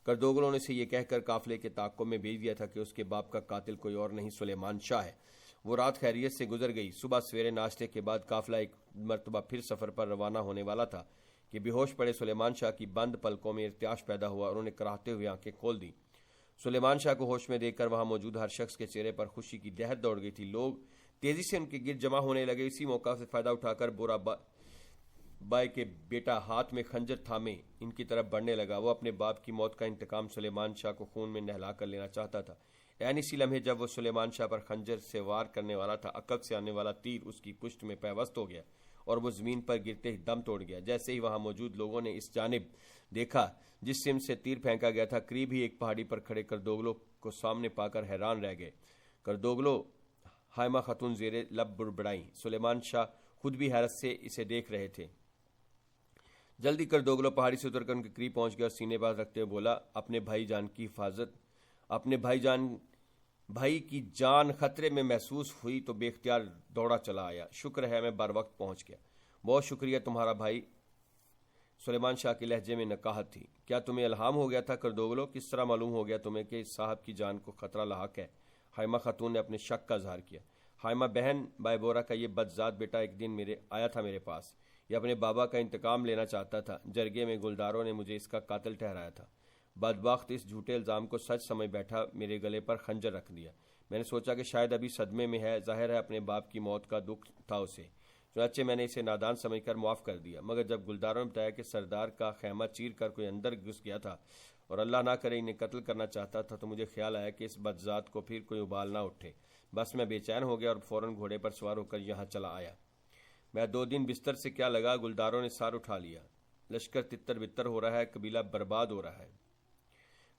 کردوگلوں نے اسے یہ کہہ کر قافلے کے تعاقب میں بھیج دیا تھا کہ اس کے باپ کا قاتل کوئی اور نہیں سلیمان شاہ ہے۔ وہ رات خیریت سے گزر گئی۔ صبح سویرے ناشتے کے بعد قافلہ ایک مرتبہ پھر سفر پر روانہ ہونے والا تھا کہ بے ہوش پڑے سلیمان شاہ کی بند پلکوں میں ارتعاش پیدا ہوا اور انہوں نے کراہتے ہوئے آنکھیں کھول دیں۔ سلیمان شاہ کو ہوش میں دیکھ کر وہاں موجود ہر شخص کے چہرے پر خوشی کی لہر دوڑ گئی تھی۔ لوگ تیزی سے ان کے گرد جمع ہونے لگے۔ اسی موقع سے فائدہ اٹھا کر بورا بائے کے بیٹا ہاتھ میں خنجر تھامے ان کی طرف بڑھنے لگا۔ وہ اپنے باپ کی موت کا انتقام سلیمان شاہ کو خون میں نہلا کر لینا چاہتا تھا۔ اسی لمحے جب وہ سلیمان شاہ پر خنجر سے وار کرنے والا تھا، عقب سے آنے والا تیر اس کی پشت میں پیوست ہو گیا اور وہ زمین پر گرتے ہی دم توڑ گیا۔ جیسے ہی وہاں موجود لوگوں نے اس جانب دیکھا جس سمت سے تیر پھینکا گیا تھا، قریب ہی ایک پہاڑی پر کھڑے کردوگلوں کو سامنے پا کر حیران رہ گئے۔ کردوگلو حائمہ خاتون زیر لب بڑبڑائیں۔ سلیمان شاہ خود بھی حیرت سے اسے دیکھ رہے تھے۔ جلدی کردوگلو پہاڑی سے اتر کر ان کے قریب پہنچ گیا اور سینے باز رکھتے ہوئے بولا، اپنے بھائی جان کی حفاظت، اپنے بھائی کی جان خطرے میں محسوس ہوئی تو بے اختیار دوڑا چلا آیا۔ شکر ہے میں بر وقت پہنچ گیا۔ بہت شکریہ تمہارا بھائی۔ سلیمان شاہ کے لہجے میں نقاہت تھی۔ کیا تمہیں الہام ہو گیا تھا کردوگلو؟ کس طرح معلوم ہو گیا تمہیں کہ صاحب کی جان کو خطرہ لاحق ہے؟ حائمہ خاتون نے اپنے شک کا اظہار کیا۔ حائمہ بہن، بائے بورا کا یہ بدذات بیٹا ایک دن آیا تھا میرے پاس۔ یہ اپنے بابا کا انتقام لینا چاہتا تھا۔ جرگے میں گلداروں نے مجھے اس کا قاتل ٹھہرایا تھا۔ بدبخت اس جھوٹے الزام کو سچ سمجھ بیٹھا، میرے گلے پر خنجر رکھ دیا۔ میں نے سوچا کہ شاید ابھی صدمے میں ہے، ظاہر ہے اپنے باپ کی موت کا دکھ تھا اسے، چنانچہ میں نے اسے نادان سمجھ کر معاف کر دیا۔ مگر جب گلداروں نے بتایا کہ سردار کا خیمہ چیر کر کوئی اندر گھس گیا تھا اور اللہ نہ کرے انہیں قتل کرنا چاہتا تھا، تو مجھے خیال آیا کہ اس بدذات کو پھر کوئی ابال نہ اٹھے۔ بس میں بے چین ہو گیا اور فوراً گھوڑے پر سوار ہو کر یہاں چلا آیا۔ میں 2 دن بستر سے کیا لگا، گلداروں نے سار اٹھا لیا۔ لشکر تتر بتر ہو رہا ہے، قبیلہ برباد ہو رہا ہے۔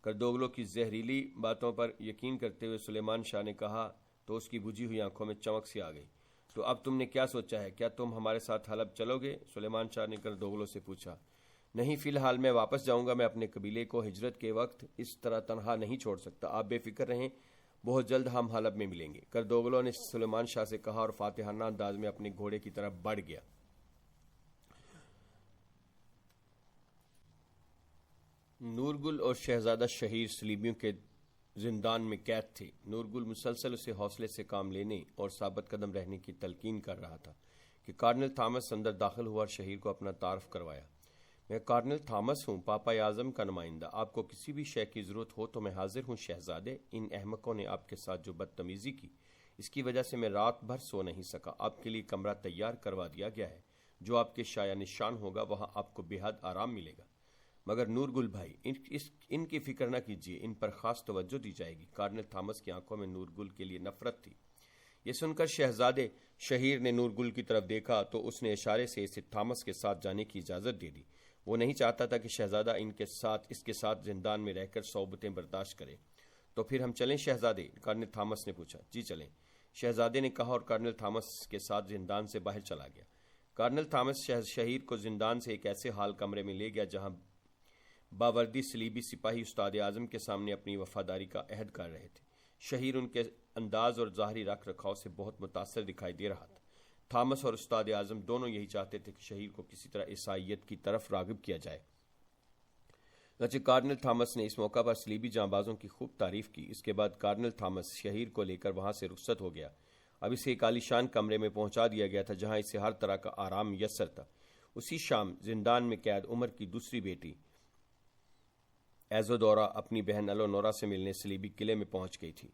کردوگلو کی زہریلی باتوں پر یقین کرتے ہوئے سلیمان شاہ نے کہا تو اس کی بجھی ہوئی آنکھوں میں چمک سی آ گئی۔ تو اب تم نے کیا سوچا ہے؟ کیا تم ہمارے ساتھ حلب چلو گے؟ سلیمان شاہ نے کردوگلو سے پوچھا۔ نہیں، فی الحال میں واپس جاؤں گا۔ میں اپنے قبیلے کو ہجرت کے وقت اس طرح تنہا نہیں چھوڑ سکتا۔ آپ بے فکر رہیں، بہت جلد ہم حلب میں ملیں گے، کردوگلو نے سلیمان شاہ سے کہا اور فاتحانہ انداز میں اپنے گھوڑے کی طرف بڑھ گیا۔ نورگل اور شہزادہ شہیر صلیبیوں کے زندان میں قید تھے۔ نورگل مسلسل اسے حوصلے سے کام لینے اور ثابت قدم رہنے کی تلقین کر رہا تھا کہ کارنل تھامس اندر داخل ہوا اور شہیر کو اپنا تعارف کروایا۔ میں کارنل تھامس ہوں، پاپا اعظم کا نمائندہ۔ آپ کو کسی بھی شے کی ضرورت ہو تو میں حاضر ہوں شہزادے۔ ان احمقوں نے آپ کے ساتھ جو بدتمیزی کی، اس کی وجہ سے میں رات بھر سو نہیں سکا۔ آپ کے لیے کمرہ تیار کروا دیا گیا ہے، جو آپ کے شایع نشان ہوگا، وہاں آپ کو بے حد آرام ملے گا۔ مگر نورگل بھائی، ان کی فکر نہ کیجیے، ان پر خاص توجہ دی جائے گی۔ کارنل تھامس کی آنکھوں میں نورگل کے لیے نفرت تھی۔ یہ سن کر شہزادے شہیر نے نورگل کی طرف دیکھا تو اس نے اشارے سے اسے تھامس کے ساتھ جانے کی اجازت دے دی۔ وہ نہیں چاہتا تھا کہ شہزادہ اس کے ساتھ زندان میں رہ کر صعوبتیں برداشت کرے۔ تو پھر ہم چلیں شہزادے؟ کارنل تھامس نے پوچھا۔ جی چلیں، شہزادے نے کہا اور کارنل تھامس کے ساتھ زندان سے باہر چلا گیا۔ کارنل تھامس شہیر کو زندان سے ایک ایسے حال کمرے میں لے گیا جہاں باوردی صلیبی سپاہی استاد اعظم کے سامنے اپنی وفاداری کا عہد کر رہے تھے۔ شہیر ان کے انداز اور ظاہری رکھ رکھاؤ سے بہت متاثر دکھائی دے رہا تھا۔ تھامس اور استاد اعظم دونوں یہی چاہتے تھے کہ شہیر کو کسی طرح عیسائیت کی طرف راغب کیا جائے۔ چنانچہ کارنل تھامس نے اس موقع پر صلیبی جانبازوں کی خوب تعریف کی۔ اس کے بعد کارنل تھامس شہیر کو لے کر وہاں سے رخصت ہو گیا۔ اب اسے ایک عالیشان کمرے میں پہنچا دیا گیا تھا جہاں اسے ہر طرح کا آرام میسر تھا۔ اسی شام زندان میں قید عمر کی دوسری بیٹی ایزودورا اپنی بہن ایلونورا سے ملنے سلیبی قلعے میں پہنچ گئی تھی۔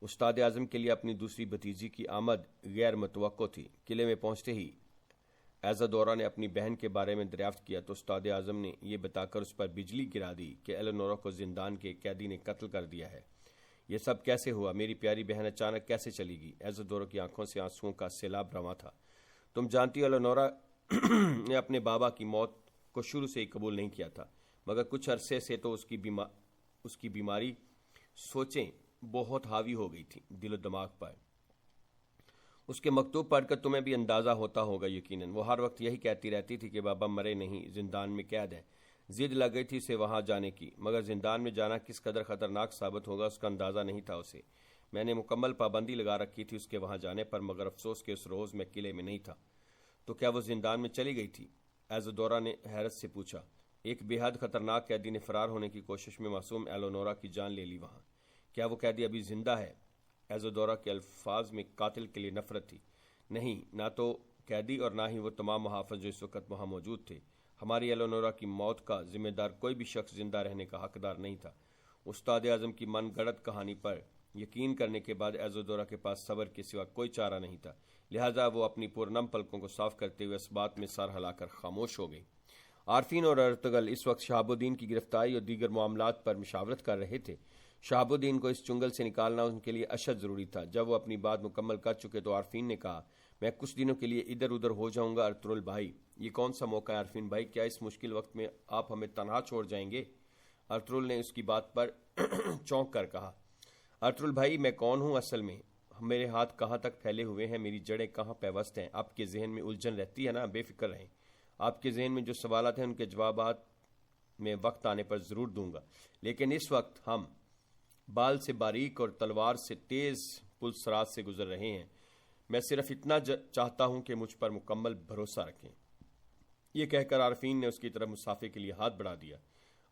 استاد اعظم کے لیے اپنی دوسری بھتیجی کی آمد غیر متوقع تھی۔ قلعے میں پہنچتے ہی ایزودورا نے اپنی بہن کے بارے میں دریافت کیا تو استاد اعظم نے یہ بتا کر اس پر بجلی گرا دی کہ ایلونورا کو زندان کے قیدی نے قتل کر دیا ہے۔ یہ سب کیسے ہوا؟ میری پیاری بہن اچانک کیسے چلی گئی؟ ایزودورا کی آنکھوں سے آنسوؤں کا سیلاب رواں تھا۔ تم جانتی ہو ایلونورا نے اپنے بابا کی موت کو شروع سے ہی قبول نہیں کیا تھا، مگر کچھ عرصے سے تو اس کی بیماری سوچیں بہت حاوی ہو گئی تھی دل و دماغ پر۔ اس کے مکتوب پڑھ کر تمہیں بھی اندازہ ہوتا ہوگا یقیناً۔ وہ ہر وقت یہی کہتی رہتی تھی کہ بابا مرے نہیں، زندان میں قید ہے۔ ضد لگ گئی تھی اسے وہاں جانے کی، مگر زندان میں جانا کس قدر خطرناک ثابت ہوگا اس کا اندازہ نہیں تھا اسے۔ میں نے مکمل پابندی لگا رکھی تھی اس کے وہاں جانے پر، مگر افسوس کہ اس روز میں قلعے میں نہیں تھا۔ تو کیا وہ زندان میں چلی گئی تھی؟ ایزودورا نے حیرت سے پوچھا۔ ایک بے حد خطرناک قیدی نے فرار ہونے کی کوشش میں معصوم ایلونورا کی جان لے لی وہاں۔ کیا وہ قیدی ابھی زندہ ہے؟ ایزودورا کے الفاظ میں قاتل کے لیے نفرت تھی۔ نہیں، نہ تو قیدی اور نہ ہی وہ تمام محافظ جو اس وقت وہاں موجود تھے۔ ہماری ایلونورا کی موت کا ذمہ دار کوئی بھی شخص زندہ رہنے کا حقدار نہیں تھا۔ استاد اعظم کی من گڑت کہانی پر یقین کرنے کے بعد ایزودورا کے پاس صبر کے سوا کوئی چارہ نہیں تھا، لہذا وہ اپنی پرنم پلکوں کو صاف کرتے ہوئے اس بات میں سر ہلا کر خاموش ہو گئی۔ عارفین اور ارطغرل اس وقت شہاب الدین کی گرفتاری اور دیگر معاملات پر مشاورت کر رہے تھے۔ شہاب الدین کو اس چنگل سے نکالنا ان کے لیے اشد ضروری تھا۔ جب وہ اپنی بات مکمل کر چکے تو عارفین نے کہا، میں کچھ دنوں کے لیے ادھر ادھر ہو جاؤں گا ارطغرل بھائی۔ یہ کون سا موقع ہے عارفین بھائی؟ کیا اس مشکل وقت میں آپ ہمیں تنہا چھوڑ جائیں گے؟ ارطغرل نے اس کی بات پر چونک کر کہا، ارطغرل بھائی میں کون ہوں اصل میں؟ میرے ہاتھ کہاں تک پھیلے ہوئے ہیں، میری جڑیں کہاں پیوست ہیں؟ آپ کے ذہن میں الجھن رہتی ہے نا؟ بے فکر رہیں، آپ کے ذہن میں جو سوالات ہیں ان کے جوابات میں وقت آنے پر ضرور دوں گا، لیکن اس وقت ہم بال سے باریک اور تلوار سے تیز پلسرات سے گزر رہے ہیں۔ میں صرف اتنا چاہتا ہوں کہ مجھ پر مکمل بھروسہ رکھیں۔ یہ کہہ کر عارفین نے اس کی طرف مصافحے کے لیے ہاتھ بڑھا دیا۔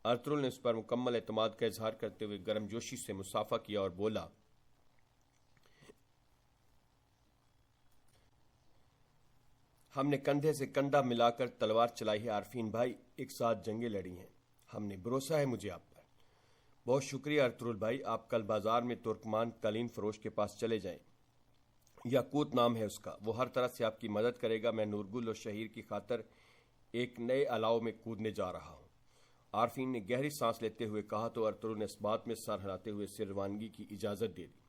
ارطغرل نے اس پر مکمل اعتماد کا اظہار کرتے ہوئے گرم جوشی سے مصافحہ کیا اور بولا، ہم نے کندھے سے کندھا ملا کر تلوار چلائی ہے عارفین بھائی، ایک ساتھ جنگیں لڑی ہیں، ہم نے، بھروسہ ہے مجھے آپ پر۔ بہت شکریہ ارطغرل بھائی، آپ کل بازار میں ترکمان قالین فروش کے پاس چلے جائیں، یاقوت نام ہے اس کا، وہ ہر طرح سے آپ کی مدد کرے گا۔ میں نورگل اور شہیر کی خاطر ایک نئے الاؤ میں کودنے جا رہا ہوں۔ عارفین نے گہری سانس لیتے ہوئے کہا تو ارطغرل نے اس بات میں سر ہلاتے ہوئے اسے روانگی کی اجازت دے دی۔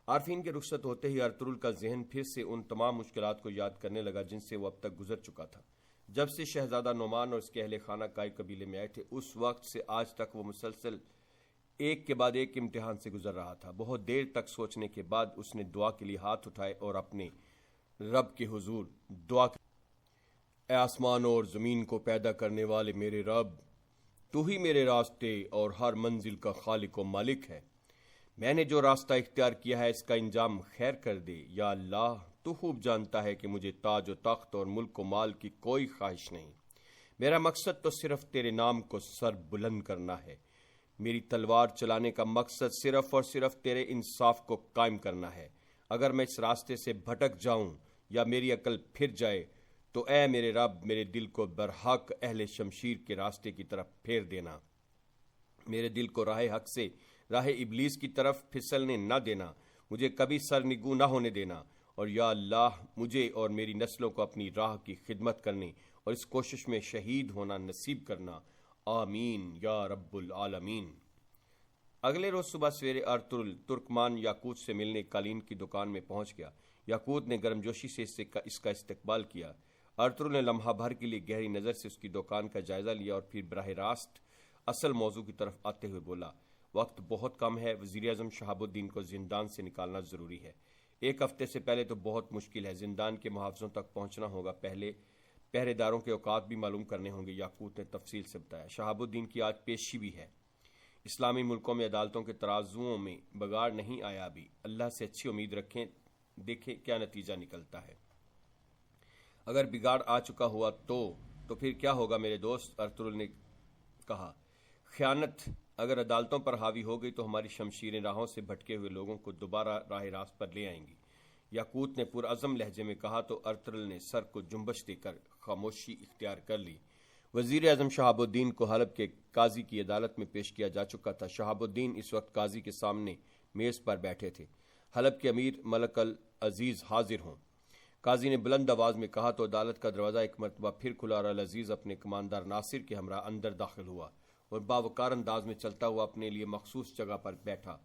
عارفین کے رخصت ہوتے ہی ارطغرل کا ذہن پھر سے ان تمام مشکلات کو یاد کرنے لگا جن سے وہ اب تک گزر چکا تھا۔ جب سے شہزادہ نعمان اور اس کے اہل خانہ کائی قبیلے میں آئے تھے، اس وقت سے آج تک وہ مسلسل ایک کے بعد ایک امتحان سے گزر رہا تھا۔ بہت دیر تک سوچنے کے بعد اس نے دعا کے لیے ہاتھ اٹھائے اور اپنے رب کے حضور دعا کی، اے آسمان اور زمین کو پیدا کرنے والے میرے رب، تو ہی میرے راستے اور ہر منزل کا خالق و مالک ہے۔ میں نے جو راستہ اختیار کیا ہے اس کا انجام خیر کر دے۔ یا اللہ، تو خوب جانتا ہے کہ مجھے تاج و تخت اور ملک و مال کی کوئی خواہش نہیں، میرا مقصد تو صرف تیرے نام کو سر بلند کرنا ہے۔ میری تلوار چلانے کا مقصد صرف اور صرف تیرے انصاف کو قائم کرنا ہے۔ اگر میں اس راستے سے بھٹک جاؤں یا میری عقل پھر جائے تو اے میرے رب، میرے دل کو برحق اہل شمشیر کے راستے کی طرف پھیر دینا، میرے دل کو راہ حق سے راہ ابلیس کی طرف پھسلنے نہ دینا، مجھے کبھی سرنگوں نہ ہونے دینا، اور یا اللہ مجھے اور میری نسلوں کو اپنی راہ کی خدمت کرنے اور اس کوشش میں شہید ہونا نصیب کرنا، آمین یا رب العالمین۔ اگلے روز صبح سویرے ارطغرل ترکمان یاقوت سے ملنے قالین کی دکان میں پہنچ گیا۔ یاقوت نے گرمجوشی سے اس کا استقبال کیا۔ ارطغرل نے لمحہ بھر کے لیے گہری نظر سے اس کی دکان کا جائزہ لیا اور پھر براہ راست اصل موضوع کی طرف آتے ہوئے بولا، وقت بہت کم ہے، وزیر اعظم شہاب الدین کو زندان سے نکالنا ضروری ہے۔ ایک ہفتے سے پہلے تو بہت مشکل ہے، زندان کے محافظوں تک پہنچنا ہوگا، پہلے پہرے داروں کے اوقات بھی معلوم کرنے ہوں گے۔ یاقوت نے تفصیل سے بتایا، شہاب الدین کی آج پیشی بھی ہے۔ اسلامی ملکوں میں عدالتوں کے ترازوؤں میں بگاڑ نہیں آیا ابھی، اللہ سے اچھی امید رکھیں، دیکھیں کیا نتیجہ نکلتا ہے۔ اگر بگاڑ آ چکا ہوا تو پھر کیا ہوگا میرے دوست؟ ارطغرل نے کہا، خیانت اگر عدالتوں پر حاوی ہو گئی تو ہماری شمشیریں راہوں سے بھٹکے ہوئے لوگوں کو دوبارہ راہ راست پر لے آئیں گی۔ یاقوت نے پرعزم لہجے میں کہا تو ارطغرل نے سر کو جنبش دے کر خاموشی اختیار کر لی۔ وزیر اعظم شہاب الدین کو حلب کے قاضی کی عدالت میں پیش کیا جا چکا تھا۔ شہاب الدین اس وقت قاضی کے سامنے میز پر بیٹھے تھے۔ حلب کے امیر ملک العزیز حاضر ہوں۔ قاضی نے بلند آواز میں کہا تو عدالت کا دروازہ ایک مرتبہ پھر کھلا اور العزیز اپنے کماندار ناصر کے ہمراہ اندر داخل ہوا اور باوقار انداز میں چلتا ہوا اپنے لیے مخصوص جگہ پر بیٹھا۔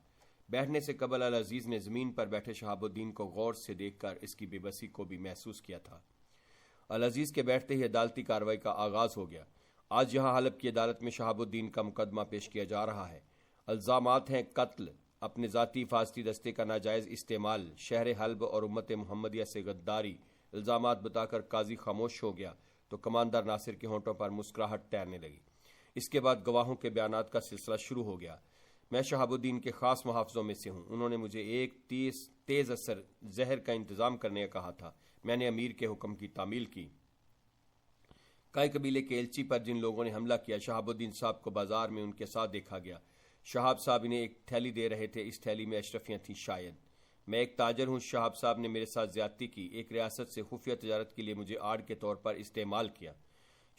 بیٹھنے سے قبل العزیز نے زمین پر بیٹھے شہاب الدین کو غور سے دیکھ کر اس کی بے بسی کو بھی محسوس کیا تھا۔ العزیز کے بیٹھتے ہی عدالتی کارروائی کا آغاز ہو گیا۔ آج یہاں حلب کی عدالت میں شہاب الدین کا مقدمہ پیش کیا جا رہا ہے۔ الزامات ہیں قتل، اپنے ذاتی حفاظتی دستے کا ناجائز استعمال، شہر حلب اور امت محمدیہ سے غداری۔ الزامات بتا کر قاضی خاموش ہو گیا تو کماندار ناصر کے ہونٹوں پر مسکراہٹ تیرنے لگی۔ اس کے بعد گواہوں کے بیانات کا سلسلہ شروع ہو گیا۔ میں شہاب الدین کے خاص محافظوں میں سے ہوں۔ انہوں نے مجھے ایک تیز اثر زہر کا انتظام کرنے کا کہا تھا۔ میں نے امیر کے حکم کی تعمیل کی۔ کئی قبیلے کے ایلچی پر جن لوگوں نے حملہ کیا، شہاب الدین صاحب کو بازار میں ان کے ساتھ دیکھا گیا۔ شہاب صاحب انہیں ایک تھیلی دے رہے تھے، اس تھیلی میں اشرفیاں تھیں شاید۔ میں ایک تاجر ہوں، شہاب صاحب نے میرے ساتھ زیادتی کی، ایک ریاست سے خفیہ تجارت کے لیے مجھے آڑ کے طور پر استعمال کیا۔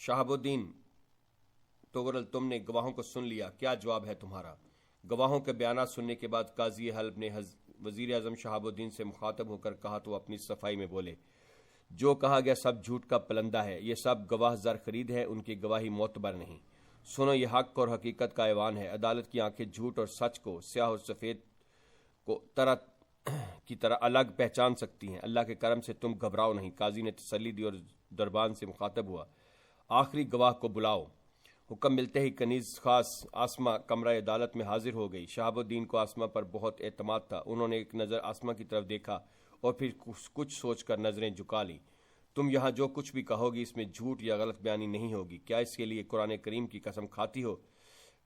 شہاب الدین توغرل، تم نے گواہوں کو سن لیا، کیا جواب ہے تمہارا؟ گواہوں کے بیانات سننے کے بعد قاضی حلب نے وزیر اعظم شہاب الدین سے مخاطب ہو کر کہا تو اپنی صفائی میں بولے، جو کہا گیا سب جھوٹ کا پلندہ ہے، یہ سب گواہ زر خرید ہے، ان کی گواہی معتبر نہیں۔ سنو، یہ حق اور حقیقت کا ایوان ہے۔ عدالت کی آنکھیں جھوٹ اور سچ کو، سیاہ اور سفید کو طرح کی طرح الگ پہچان سکتی ہیں۔ اللہ کے کرم سے تم گھبراؤ نہیں، قاضی نے تسلی دی اور دربان سے مخاطب ہوا، آخری گواہ کو بلاؤ۔ حکم ملتے ہی کنیز خاص آسمہ کمرہ عدالت میں حاضر ہو گئی۔ شہاب الدین کو آسمہ پر بہت اعتماد تھا۔ انہوں نے ایک نظر آسمہ کی طرف دیکھا اور پھر کچھ سوچ کر نظریں جھکا لیں۔ تم یہاں جو کچھ بھی کہو گی اس میں جھوٹ یا غلط بیانی نہیں ہوگی، کیا اس کے لیے قرآن کریم کی قسم کھاتی ہو؟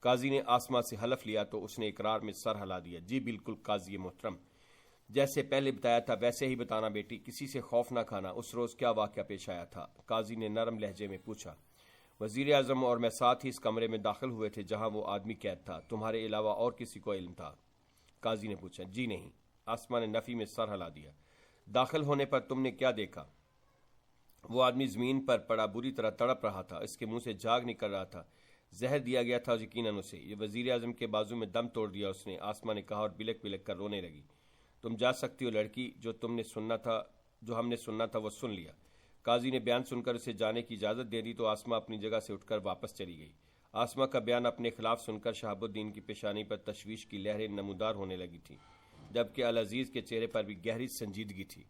قاضی نے آسمہ سے حلف لیا تو اس نے اقرار میں سر ہلا دیا۔ جی بالکل قاضی محترم، جیسے پہلے بتایا تھا ویسے ہی بتانا بیٹی، کسی سے خوف نہ کھانا۔ اس روز کیا واقعہ پیش آیا تھا؟ قاضی نے نرم لہجے میں پوچھا۔ وزیر اعظم اور میں ساتھ ہی اس کمرے میں داخل ہوئے تھے جہاں وہ آدمی قید تھا، تمہارے علاوہ اور کسی کو علم تھا؟ قاضی نے پوچھا۔ جی نہیں، آسمہ نے نفی میں سر ہلا دیا۔ داخل ہونے پر تم نے کیا دیکھا؟ وہ آدمی زمین پر پڑا بری طرح تڑپ رہا تھا، اس کے منہ سے جھاگ نکل رہا تھا، زہر دیا گیا تھا یقیناً اسے۔ یہ وزیر اعظم کے بازو میں دم توڑ دیا اس نے، آسمہ نے کہا اور بلک بلک کر رونے لگی۔ تم جا سکتی ہو لڑکی، جو ہم نے سننا تھا وہ سن لیا۔ قاضی نے بیان سن کر اسے جانے کی اجازت دے دی تو آسمہ اپنی جگہ سے اٹھ کر واپس چلی گئی۔ آسمہ کا بیان اپنے خلاف سن کر شہاب الدین کی پیشانی پر تشویش کی لہریں نمودار ہونے لگی تھیں، جبکہ العزیز کے چہرے پر بھی گہری سنجیدگی تھی۔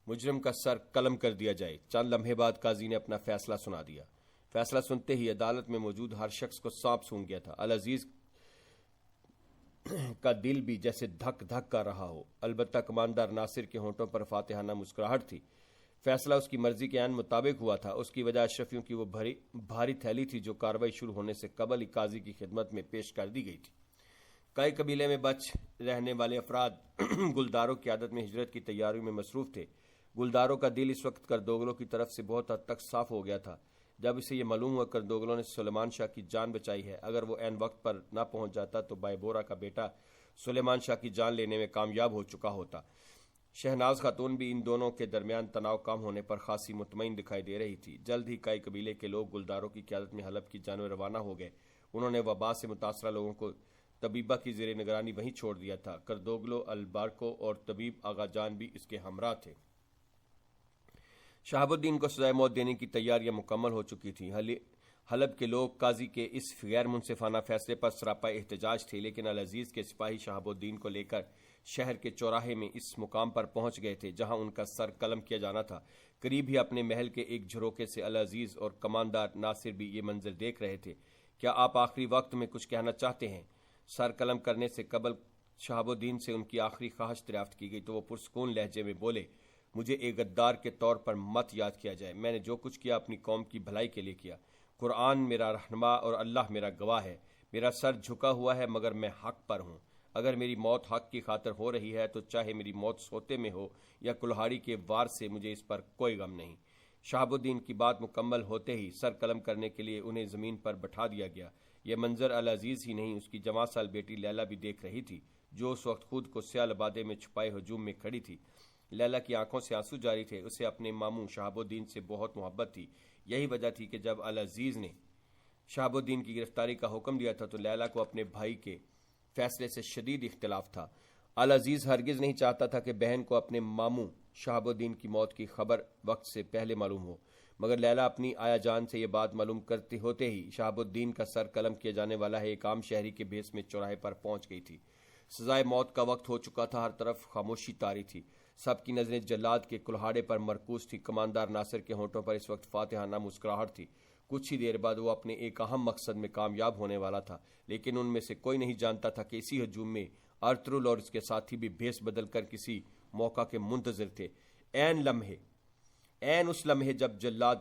مجرم کا سر قلم کر دیا جائے۔ چند لمحے بعد قاضی نے اپنا فیصلہ سنا دیا۔ فیصلہ سنتے ہی عدالت میں موجود ہر شخص کو سانپ سونگھ گیا تھا۔ العزیز کا دل بھی جیسے دھک دھک کر رہا ہو، البتہ کماندار ناصر کے ہونٹوں پر فاتحانہ مسکراہٹ تھی۔ فیصلہ اس کی مرضی کے عین مطابق ہوا تھا۔ اس کی وجہ اشرفیوں کی وہ بھاری تھیلی تھی جو کارروائی شروع ہونے سے قبل ہی قاضی کی خدمت میں پیش کر دی گئی تھی۔ کئی قبیلے میں بچ رہنے والے افراد گلداروں کی عادت میں ہجرت کی تیاریوں میں مصروف تھے۔ گلداروں کا دل اس وقت کردوگلوں کی طرف سے بہت حد تک صاف ہو گیا تھا۔ جب اسے یہ معلوم ہوا کردوگلوں نے سلیمان شاہ کی جان بچائی ہے، اگر وہ عین وقت پر نہ پہنچ جاتا تو بائے بورا کا بیٹا سلیمان شاہ کی جان لینے میں کامیاب ہو چکا ہوتا۔ شہناز خاتون بھی ان دونوں کے درمیان تناؤ کم ہونے پر خاصی مطمئن دکھائی دے رہی تھی۔ جلد ہی کئی قبیلے کے لوگ گلداروں کی قیادت میں حلب کی جانب روانہ ہو گئے۔ انہوں نے وبا سے متاثرہ لوگوں کو طبیبہ کی زیر نگرانی وہیں چھوڑ دیا تھا۔ کردوگلو البارکو اور طبیب آغا جان بھی اس کے ہمراہ تھے۔ شہاب الدین کو سزائے موت دینے کی تیاریاں مکمل ہو چکی تھیں۔ حلب کے لوگ قاضی کے اس غیر منصفانہ فیصلے پر سراپا احتجاج تھے، لیکن العزیز کے سپاہی شہاب الدین کو لے کر شہر کے چوراہے میں اس مقام پر پہنچ گئے تھے جہاں ان کا سر قلم کیا جانا تھا۔ قریب ہی اپنے محل کے ایک جھروکے سے العزیز اور کماندار ناصر بھی یہ منظر دیکھ رہے تھے۔ کیا آپ آخری وقت میں کچھ کہنا چاہتے ہیں؟ سر قلم کرنے سے قبل شہاب الدین سے ان کی آخری خواہش دریافت کی گئی تو وہ پرسکون لہجے میں بولے، مجھے ایک غدار کے طور پر مت یاد کیا جائے۔ میں نے جو کچھ کیا اپنی قوم کی بھلائی کے لیے کیا۔ قرآن میرا رہنما اور اللہ میرا گواہ ہے۔ میرا سر جھکا ہوا ہے مگر میں حق پر ہوں۔ اگر میری موت حق کی خاطر ہو رہی ہے تو چاہے میری موت سوتے میں ہو یا کلہاڑی کے وار سے، مجھے اس پر کوئی غم نہیں۔ شہاب الدین کی بات مکمل ہوتے ہی سر قلم کرنے کے لیے انہیں زمین پر بٹھا دیا گیا۔ یہ منظر العزیز ہی نہیں، اس کی جوان سال بیٹی لیلا بھی دیکھ رہی تھی، جو اس وقت خود کو سیاہ لبادے میں چھپائے ہجوم میں کھڑی تھی۔ لیلا کی آنکھوں سے آنسو جاری تھے۔ اسے اپنے ماموں شہاب الدین سے بہت محبت تھی۔ یہی وجہ تھی کہ جب العزیز نے شہاب الدین کی گرفتاری کا حکم دیا تھا تو لیلا کو اپنے بھائی کے فیصلے سے شدید اختلاف تھا۔ العزیز ہرگز نہیں چاہتا تھا کہ بہن کو اپنے ماموں شہاب الدین کی موت کی خبر وقت سے پہلے معلوم ہو، مگر لیلا اپنی آیا جان سے یہ بات معلوم کرتے ہوتے ہی شہاب الدین کا سر قلم کیا جانے والا ہے ایک عام شہری کے بھیس میں چوراہے پر پہنچ گئی تھی۔ سزائے موت کا وقت ہو چکا تھا، ہر طرف خاموشی طاری تھی، سب کی نظریں جلاد کے کلہاڑے پر مرکوز تھی۔ کماندار ناصر کے ہونٹوں پر اس وقت فاتحانہ مسکراہٹ تھی۔ کچھ ہی دیر بعد وہ اپنے ایک اہم مقصد میں کامیاب ہونے والا تھا، لیکن ان میں سے کوئی نہیں جانتا تھا کہ اسی ہجوم میں ارطغرل اور اس کے ساتھی بھی بھیس بدل کر کسی موقع کے منتظر تھے۔ عین اس لمحے جب جلاد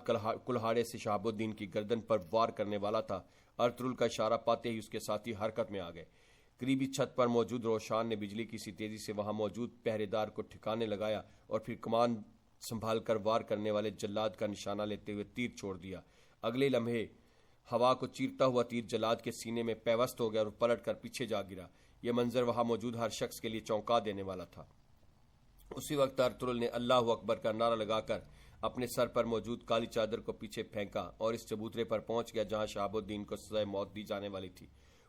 کلہاڑے سے شہاب الدین کی گردن پر وار کرنے والا تھا، ارطغرل کا اشارہ پاتے ہی اس کے ساتھی حرکت میں آ گئے۔ قریبی چھت پر موجود روشان نے بجلی کی سی تیزی سے وہاں موجود پہرے دار کو ٹھکانے لگایا اور پھر کمان سنبھال کر وار کرنے والے جلاد کا نشانہ لیتے ہوئے تیر چھوڑ دیا۔ اگلے لمحے ہوا کو چیرتا ہوا تیر جلاد کے سینے میں پیوست ہو گیا اور پلٹ کر پیچھے جا گرا۔ یہ منظر وہاں موجود ہر شخص کے لیے چونکا دینے والا تھا۔ اسی وقت ارطغرل نے اللہ اکبر کا نعرہ لگا کر اپنے سر پر موجود کالی چادر کو پیچھے پھینکا اور اس چبوترے پر پہنچ گیا جہاں شہاب الدین کو سزائے موت دی جانے والی تھی۔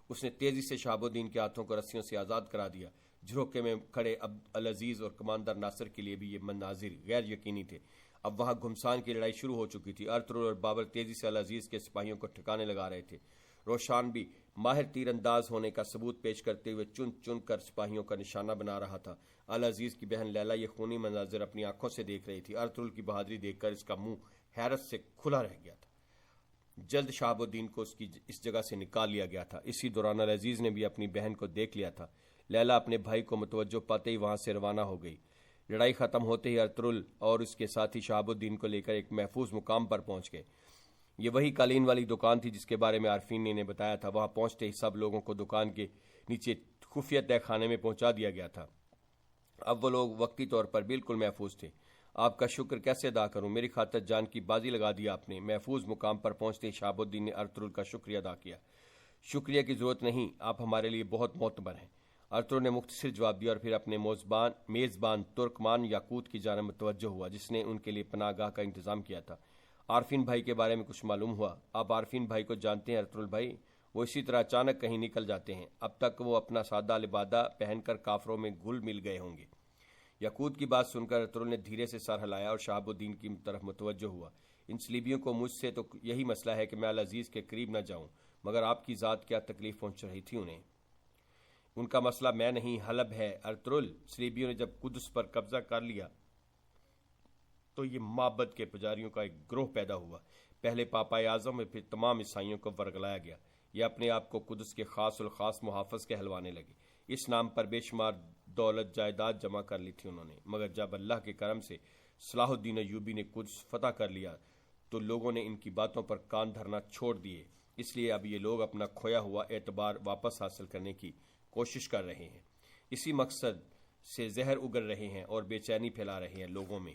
اس نے تیزی سے شہاب الدین کے ہاتھوں کو رسیوں سے آزاد کرا دیا۔ جھروکے میں کھڑے العزیز اور کماندار ناصر کے لیے بھی یہ مناظر غیر یقینی تھے۔ اب وہاں گھمسان کی لڑائی شروع ہو چکی تھی۔ ارطغرل اور بابر تیزی سے العزیز کے سپاہیوں کو ٹھکانے لگا رہے تھے۔ روشان بھی ماہر تیر انداز ہونے کا ثبوت پیش کرتے ہوئے چن چن کر سپاہیوں کا نشانہ بنا رہا تھا۔ العزیز کی بہن لیلا یہ خونی مناظر اپنی آنکھوں سے دیکھ رہی تھی۔ ارطغرل کی بہادری دیکھ کر اس کا منہ حیرت سے کھلا رہ گیا تھا۔ جلد شہاب الدین کو اس جگہ سے نکال لیا گیا تھا۔ اسی دوران العزیز نے بھی اپنی بہن کو دیکھ لیا تھا۔ لیلا اپنے بھائی کو متوجہ پاتے ہی وہاں سے روانہ ہو گئی۔ لڑائی ختم ہوتے ہی ارطغرل اور اس کے ساتھی شہاب الدین کو لے کر ایک محفوظ مقام پر پہنچ گئے۔ یہ وہی قالین والی دکان تھی جس کے بارے میں عارفین نے انہیں بتایا تھا۔ وہاں پہنچتے ہی سب لوگوں کو دکان کے نیچے خفیہ تہہ خانے میں پہنچا دیا گیا تھا۔ اب وہ لوگ وقتی طور پر بالکل محفوظ تھے۔ آپ کا شکر کیسے ادا کروں، میری خاطر جان کی بازی لگا دی آپ نے۔ محفوظ مقام پر پہنچتے ہی شہاب الدین نے ارطغرل کا شکریہ ادا کیا۔ شکریہ کی ضرورت نہیں، آپ ہمارے لیے بہت معتبر ہیں، ارطغرل نے مختصر جواب دیا اور پھر اپنے میزبان ترکمان یاقوت کی جانب متوجہ ہوا جس نے ان کے لیے پناہ گاہ کا انتظام کیا تھا۔ عارفین بھائی کے بارے میں کچھ معلوم ہوا؟ آپ عارفین بھائی کو جانتے ہیں ارطغرل بھائی؟ وہ اسی طرح اچانک کہیں نکل جاتے ہیں۔ اب تک وہ اپنا سادہ لبادہ پہن کر کافروں میں گھل مل گئے ہوں گے۔ یاقوت کی بات سن کر ارطغرل نے دھیرے سے سر ہلایا اور شہاب الدین کی طرف متوجہ ہوا۔ ان صلیبیوں کو مجھ سے تو یہی مسئلہ ہے کہ میں العزیز کے قریب نہ جاؤں، مگر آپ کی ذات کیا تکلیف پہنچ رہی تھی انہیں؟ ان کا مسئلہ میں نہیں، حلب ہے ارطغرل۔ صلیبیوں نے جب قدس پر قبضہ کر لیا تو یہ معبد کے پجاریوں کا ایک گروہ پیدا ہوا۔ پہلے پاپا اعظم میں پھر تمام عیسائیوں کو ورگلایا گیا۔ یہ اپنے آپ کو قدس کے خاص الخاص محافظ کہلوانے لگے۔ اس نام پر بے شمار دولت جائیداد جمع کر لی تھی انہوں نے، مگر جب اللہ کے کرم سے صلاح الدین ایوبی نے قدس فتح کر لیا تو لوگوں نے ان کی باتوں پر کان دھرنا چھوڑ دیے۔ اس لیے اب یہ لوگ اپنا کھویا ہوا اعتبار واپس حاصل کرنے کی کوشش کر رہے ہیں، اسی مقصد سے زہر اگل رہے ہیں اور بے چینی پھیلا رہے ہیں لوگوں میں۔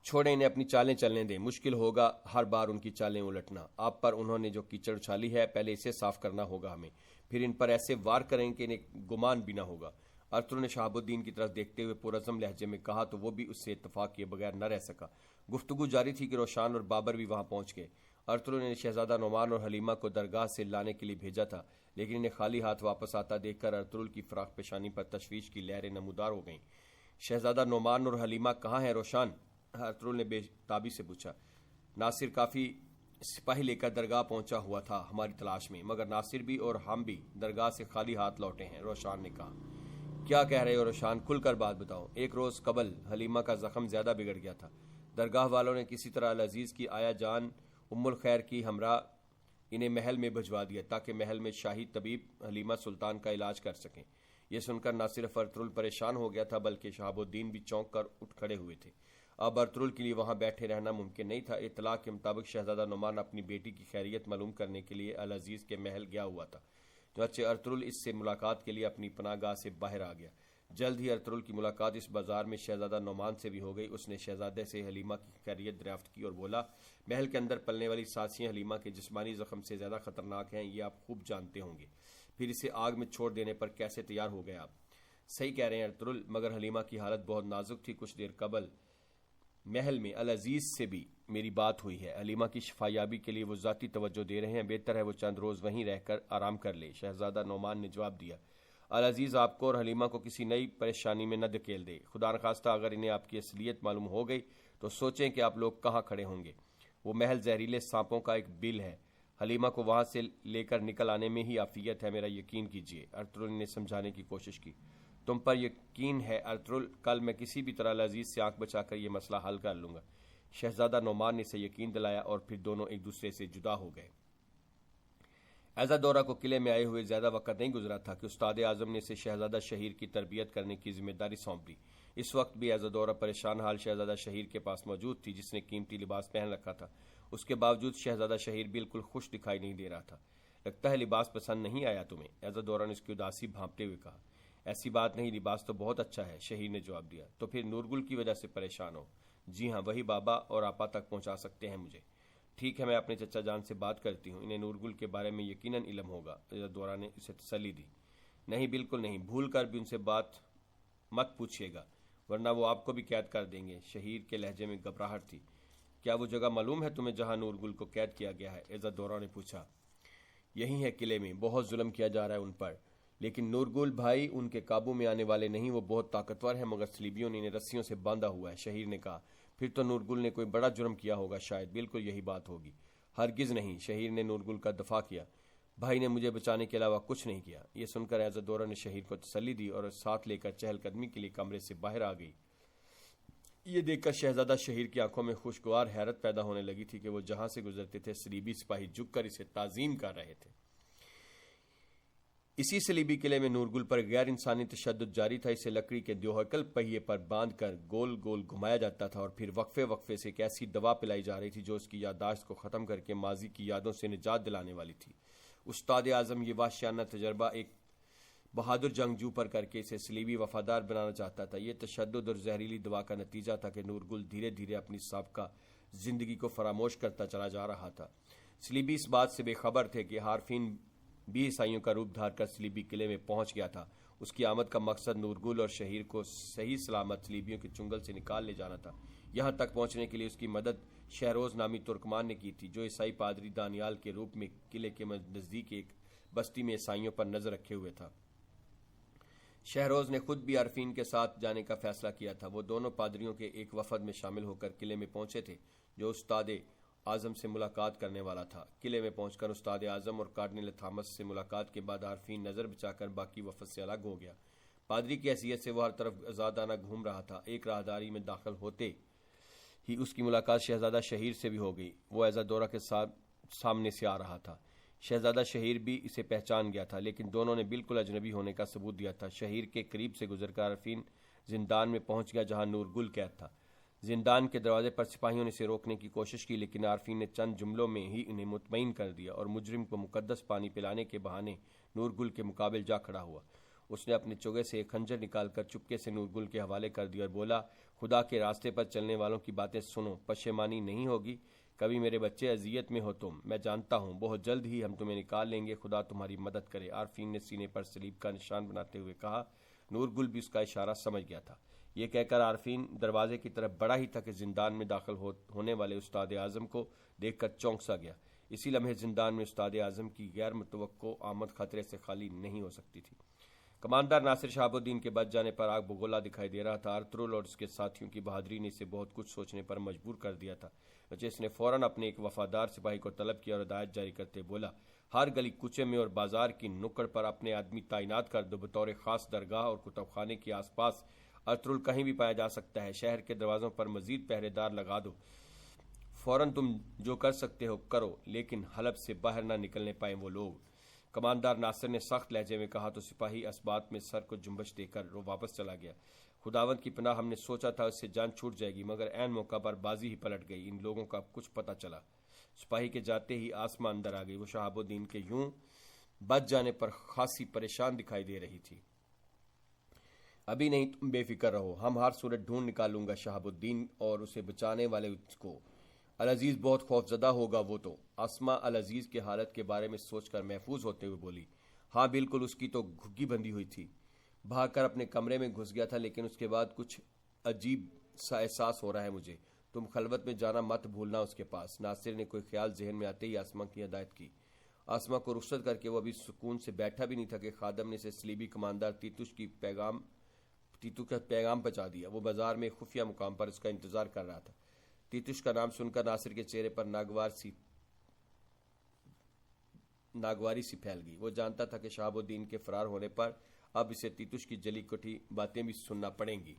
چھوڑیں انہیں اپنی چالیں چلنے دیں، مشکل ہوگا ہر بار ان کی چالیں الٹنا۔ آپ پر انہوں نے جو کیچڑ اچھالی ہے پہلے اسے صاف کرنا ہوگا ہمیں، پھر ان پر ایسے وار کریں کہ انہیں گمان بھی نہ ہوگا۔ ارطغرل نے شہاب الدین کی طرف دیکھتے ہوئے پرعزم لہجے میں کہا تو وہ بھی اس سے اتفاق کیے بغیر نہ رہ سکا۔ گفتگو جاری تھی کہ روشان اور بابر بھی وہاں پہنچ گئے۔ ارطغرل نے شہزادہ نعمان اور حلیمہ کو درگاہ سے لانے کے لیے بھیجا تھا، لیکن انہیں خالی ہاتھ واپس آتا دیکھ کر ارطغرل کی فراخ پیشانی پر تشویش کی لہریں نمودار ہو گئیں۔ شہزادہ نعمان اور حلیمہ کہاں ہیں روشان؟ ارطغرل نے بے تابی سے پوچھا۔ ناصر کافی سپاہی لے کر درگاہ پہنچا ہوا تھا ہماری تلاش میں، مگر ناصر بھی اور ہم بھی درگاہ سے خالی ہاتھ لوٹے ہیں، روشان نے کہا۔ کیا کہہ رہے ہو روشان، کھل کر بات بتاؤ۔ ایک روز قبل حلیمہ کا زخم زیادہ بگڑ گیا تھا۔ درگاہ والوں نے کسی طرح العزیز کی آیا جان ام الخیر کی ہمراہ انہیں محل میں بھجوا دیا تاکہ محل میں شاہی طبیب حلیمہ سلطان کا علاج کر سکیں۔ یہ سن کر نہ صرف ارطغرل پریشان ہو گیا تھا بلکہ شہاب الدین بھی چونک کر اٹھ کھڑے ہوئے تھے۔ اب ارطغرل کے لیے وہاں بیٹھے رہنا ممکن نہیں تھا۔ اطلاع کے مطابق شہزادہ نعمان اپنی بیٹی کی خیریت معلوم کرنے کے لیے العزیز کے محل گیا ہوا تھا، چنانچہ ارطغرل اس سے ملاقات کے لیے اپنی پناہ گاہ سے باہر آ گیا۔ جلد ہی ارطغرل کی ملاقات اس بازار میں شہزادہ نعمان سے بھی ہو گئی۔ اس نے شہزادے سے حلیمہ کی خیریت دریافت کی اور بولا، محل کے اندر پلنے والی سانسیاں حلیمہ کے جسمانی زخم سے زیادہ خطرناک ہیں، یہ آپ خوب جانتے ہوں گے، پھر اسے آگ میں چھوڑ دینے پر کیسے تیار ہو گئے آپ؟ صحیح کہہ رہے ہیں ارطغرل، مگر حلیمہ کی حالت بہت نازک تھی۔ کچھ دیر قبل محل میں العزیز سے بھی میری بات ہوئی ہے، حلیمہ کی شفایابی کے لیے وہ ذاتی توجہ دے رہے ہیں، بہتر ہے وہ چند روز وہیں رہ کر آرام کر لے۔ شہزادہ نعمان نے جواب دیا، العزیز آپ کو اور حلیمہ کو کسی نئی پریشانی میں نہ دھکیل دے۔ خدا نخواستہ اگر انہیں آپ کی اصلیت معلوم ہو گئی تو سوچیں کہ آپ لوگ کہاں کھڑے ہوں گے۔ وہ محل زہریلے سانپوں کا ایک بل ہے، حلیمہ کو وہاں سے لے کر نکل آنے میں ہی عافیت ہے، میرا یقین کیجیے۔ ارطغرل نے سمجھانے کی کوشش کی، تم پر یقین ہے ارطغرل، کل میں کسی بھی طرح العزیز سے آنکھ بچا کر یہ مسئلہ حل کر لوں گا۔ شہزادہ نعمان نے اسے یقین دلایا اور پھر دونوں ایک دوسرے سے جدا ہو گئے۔ ایزا دورہ کو قلعے میں آئے ہوئے زیادہ وقت نہیں گزرا تھا کہ استاد اعظم نے اسے شہزادہ شہیر کی تربیت کرنے کی ذمہ داری سونپ دی۔ اس وقت بھی ایزا دورہ پریشان حال شہزادہ شہیر کے پاس موجود تھی، جس نے قیمتی لباس پہن رکھا تھا۔ اس کے باوجود شہزادہ شہیر بالکل خوش دکھائی نہیں دے رہا تھا۔ لگتا ہے لباس پسند نہیں آیا تمہیں، ایزا دورہ نے اس کی اداسی بھانپتے ہوئے کہا۔ ایسی بات نہیں، لباس تو بہت اچھا ہے، شہیر نے جواب دیا۔ تو پھر نورگل کی وجہ سے پریشان ہو؟ جی ہاں، وہی بابا اور آپا تک پہنچا سکتے ہیں مجھے۔ ٹھیک ہے، میں اپنے چچا جان سے بات کرتی ہوں، انہیں نورگل کے بارے میں یقیناً علم ہوگا، ایزا دورہ نے اسے تسلی دی۔ نہیں، بالکل نہیں، بھول کر بھی ان سے بات مت پوچھیے گا، ورنہ وہ آپ کو بھی قید کر دیں گے۔ شہیر کے لہجے میں گھبراہٹ تھی۔ کیا وہ جگہ معلوم ہے تمہیں جہاں نورگل کو قید کیا گیا ہے؟ ایزا دورہ نے پوچھا۔ یہی ہے، قلعے میں، بہت ظلم کیا جا رہا ہے ان پر، لیکن نورگل بھائی ان کے قابو میں آنے والے نہیں، وہ بہت طاقتور ہیں، مگر صلیبیوں نے انہیں رسیوں سے باندھا ہوا ہے۔ شہیر نے کہا، پھر تو نورگل نے کوئی بڑا جرم کیا ہوگا شاید۔ بالکل یہی بات ہوگی۔ ہرگز نہیں، شہیر نے نورگل کا دفاع کیا، بھائی نے مجھے بچانے کے علاوہ کچھ نہیں کیا۔ یہ سن کر ایزا دورہ نے شہیر کو تسلی دی اور ساتھ لے کر چہل قدمی کے لیے کمرے سے باہر آ گئی۔ یہ دیکھ کر شہزادہ شہیر کی آنکھوں میں خوشگوار حیرت پیدا ہونے لگی تھی کہ وہ جہاں سے گزرتے تھے صلیبی سپاہی جھک کر اسے تعظیم کر رہے تھے۔ اسی صلیبی قلعے میں نورگل پر غیر انسانی تشدد جاری تھا۔ اسے لکڑی کے دیوہکل پہیے پر باندھ کر گول گول گھمایا جاتا تھا اور پھر وقفے وقفے سے ایک ایسی دوا پلائی جا رہی تھی جو اس کی یادداشت کو ختم کر کے ماضی کی یادوں سے نجات دلانے والی تھی۔ استاد اعظم یہ وحشیانہ تجربہ ایک بہادر جنگجو پر کر کے اسے صلیبی وفادار بنانا چاہتا تھا۔ یہ تشدد اور زہریلی دوا کا نتیجہ تھا کہ نورگل دھیرے دھیرے اپنی سابقہ زندگی کو فراموش کرتا چلا جا رہا تھا۔ صلیبی اس بات سے بے خبر تھے کہ حارفین بھی عیسائیوں کا روپ دھار کر صلیبی قلعے میں پہنچ گیا تھا۔ اس کی آمد کا مقصد نورگل اور شہیر کو صحیح سلامت صلیبیوں کے چنگل سے نکال لے جانا تھا۔ یہاں تک پہنچنے کے لیے اس کی مدد شہروز نامی ترکمان نے کی تھی، جو عیسائی پادری دانیال کے روپ میں قلعے کے نزدیک ایک بستی میں عیسائیوں پر نظر رکھے ہوئے تھا۔ شہروز نے خود بھی عارفین کے ساتھ جانے کا فیصلہ کیا تھا۔ وہ دونوں پادریوں کے ایک وفد میں شامل ہو کر قلعے میں پہنچے تھے جو استاد اعظم سے ملاقات کرنے والا تھا۔ قلعے میں پہنچ کر استاد اعظم اور کارڈنل تھامس سے ملاقات کے بعد عارفین نظر بچا کر باقی وفد سے الگ ہو گیا۔ پادری کی حیثیت سے وہ ہر طرف آزادانہ گھوم رہا تھا۔ ایک راہداری میں داخل ہوتے ہی اس کی ملاقات شہزادہ شہیر سے بھی ہو گئی۔ وہ ایزا دورہ کے ساتھ سامنے سے آ رہا تھا۔ شہزادہ شہیر بھی اسے پہچان گیا تھا، لیکن دونوں نے بالکل اجنبی ہونے کا ثبوت دیا تھا۔ شہیر کے قریب سے گزر کر عارفین زندان میں پہنچ گیا جہاں نورگل قید تھا۔ زندان کے دروازے پر سپاہیوں نے اسے روکنے کی کوشش کی، لیکن عارفین نے چند جملوں میں ہی انہیں مطمئن کر دیا اور مجرم کو مقدس پانی پلانے کے بہانے نورگل کے مقابل جا کھڑا ہوا۔ اس نے اپنے چوگے سے ایک خنجر نکال کر چپکے سے نورگل کے حوالے کر دیا اور بولا، خدا کے راستے پر چلنے والوں کی باتیں سنو، پشیمانی نہیں ہوگی۔ کبھی میرے بچے اذیت میں ہو تم، میں جانتا ہوں، بہت جلد ہی ہم تمہیں نکال لیں گے، خدا تمہاری مدد کرے۔ عارفین نے سینے پر صلیب کا نشان بناتے ہوئے کہا۔ نورگل بھی اس کا اشارہ سمجھ گیا تھا۔ یہ کہہ کر عارفین دروازے کی طرف بڑھا ہی تھا کہ زندان میں داخل ہونے والے استاد اعظم کو دیکھ کر چونک سا گیا۔ اسی لمحے زندان میں استاد اعظم کی غیر متوقع آمد خطرے سے خالی نہیں ہو سکتی تھی۔ کماندار ناصر شہاب الدین کے بچ جانے پر آگ بگولا دکھائی دے رہا تھا۔ ارطغرل اور اس کے ساتھیوں کی بہادری نے اسے بہت کچھ سوچنے پر مجبور کر دیا تھا۔ اس نے فوراً اپنے ایک وفادار سپاہی کو طلب کیا اور ہدایت جاری کرتے بولا، ہر گلی کوچے میں اور بازار کی نکڑ پر اپنے آدمی تعینات کر دو، بطور خاص درگاہ اور کتب خانے کے آس پاس ارطغرل کہیں بھی پایا جا سکتا ہے۔ شہر کے دروازوں پر مزید پہرے دار لگا دو۔ فوراً تم جو کر سکتے ہو کرو، لیکن حلب سے باہر نہ نکلنے پائیں وہ لوگ۔ کماندار ناصر نے سخت لہجے میں کہا تو سپاہی اس بات میں سر کو جنبش دے کر واپس چلا گیا۔ خداوند کی پناہ، ہم نے سوچا تھا اس سے جان چھوٹ جائے گی، مگر عین موقع پر بازی ہی پلٹ گئی۔ ان لوگوں کا کچھ پتہ چلا۔ سپاہی کے جاتے ہی آسمان اندر آ گئی۔ وہ شہاب الدین کے یوں بچ جانے پر خاصی پریشان دکھائی دے رہی تھی۔ ابھی نہیں، تم بے فکر رہو، ہم ہر صورت ڈھونڈ نکالوں گا شہاب الدین اور اسے بچانے والے کو۔ العزیز بہت خوف زدہ ہوگا وہ تو۔ اسما العزیز کی حالت کے بارے میں سوچ کر محفوظ ہوتے ہوئے بولی، ہاں بالکل، اس کی تو گھگی بندھی ہوئی تھی۔ بھاگ کر اپنے کمرے میں گھس گیا تھا، لیکن اس کے بعد کچھ عجیب سا احساس ہو رہا ہے مجھے۔ تم خلوت میں جانا مت بھولنا اس کے پاس۔ ناصر نے کوئی خیال ذہن میں آتے ہی آسماں کی ہدایت کی۔ آسماں کو رخصت کر کے وہ ابھی سکون سے بیٹھا بھی نہیں تھا کہ خادم نے اسے صلیبی کماندار تیتوس کا پیغام پہنچا دیا۔ وہ بازار میں ایک خفیہ مقام پر اس کا انتظار کر رہا تھا۔ تیتوس کا نام سن کر ناصر کے چہرے پر ناگواری سی پھیل گئی۔ وہ جانتا تھا کہ شہاب الدین کے فرار ہونے پر اب اسے تیتوس کی جلی کٹی باتیں بھی سننا پڑیں گی۔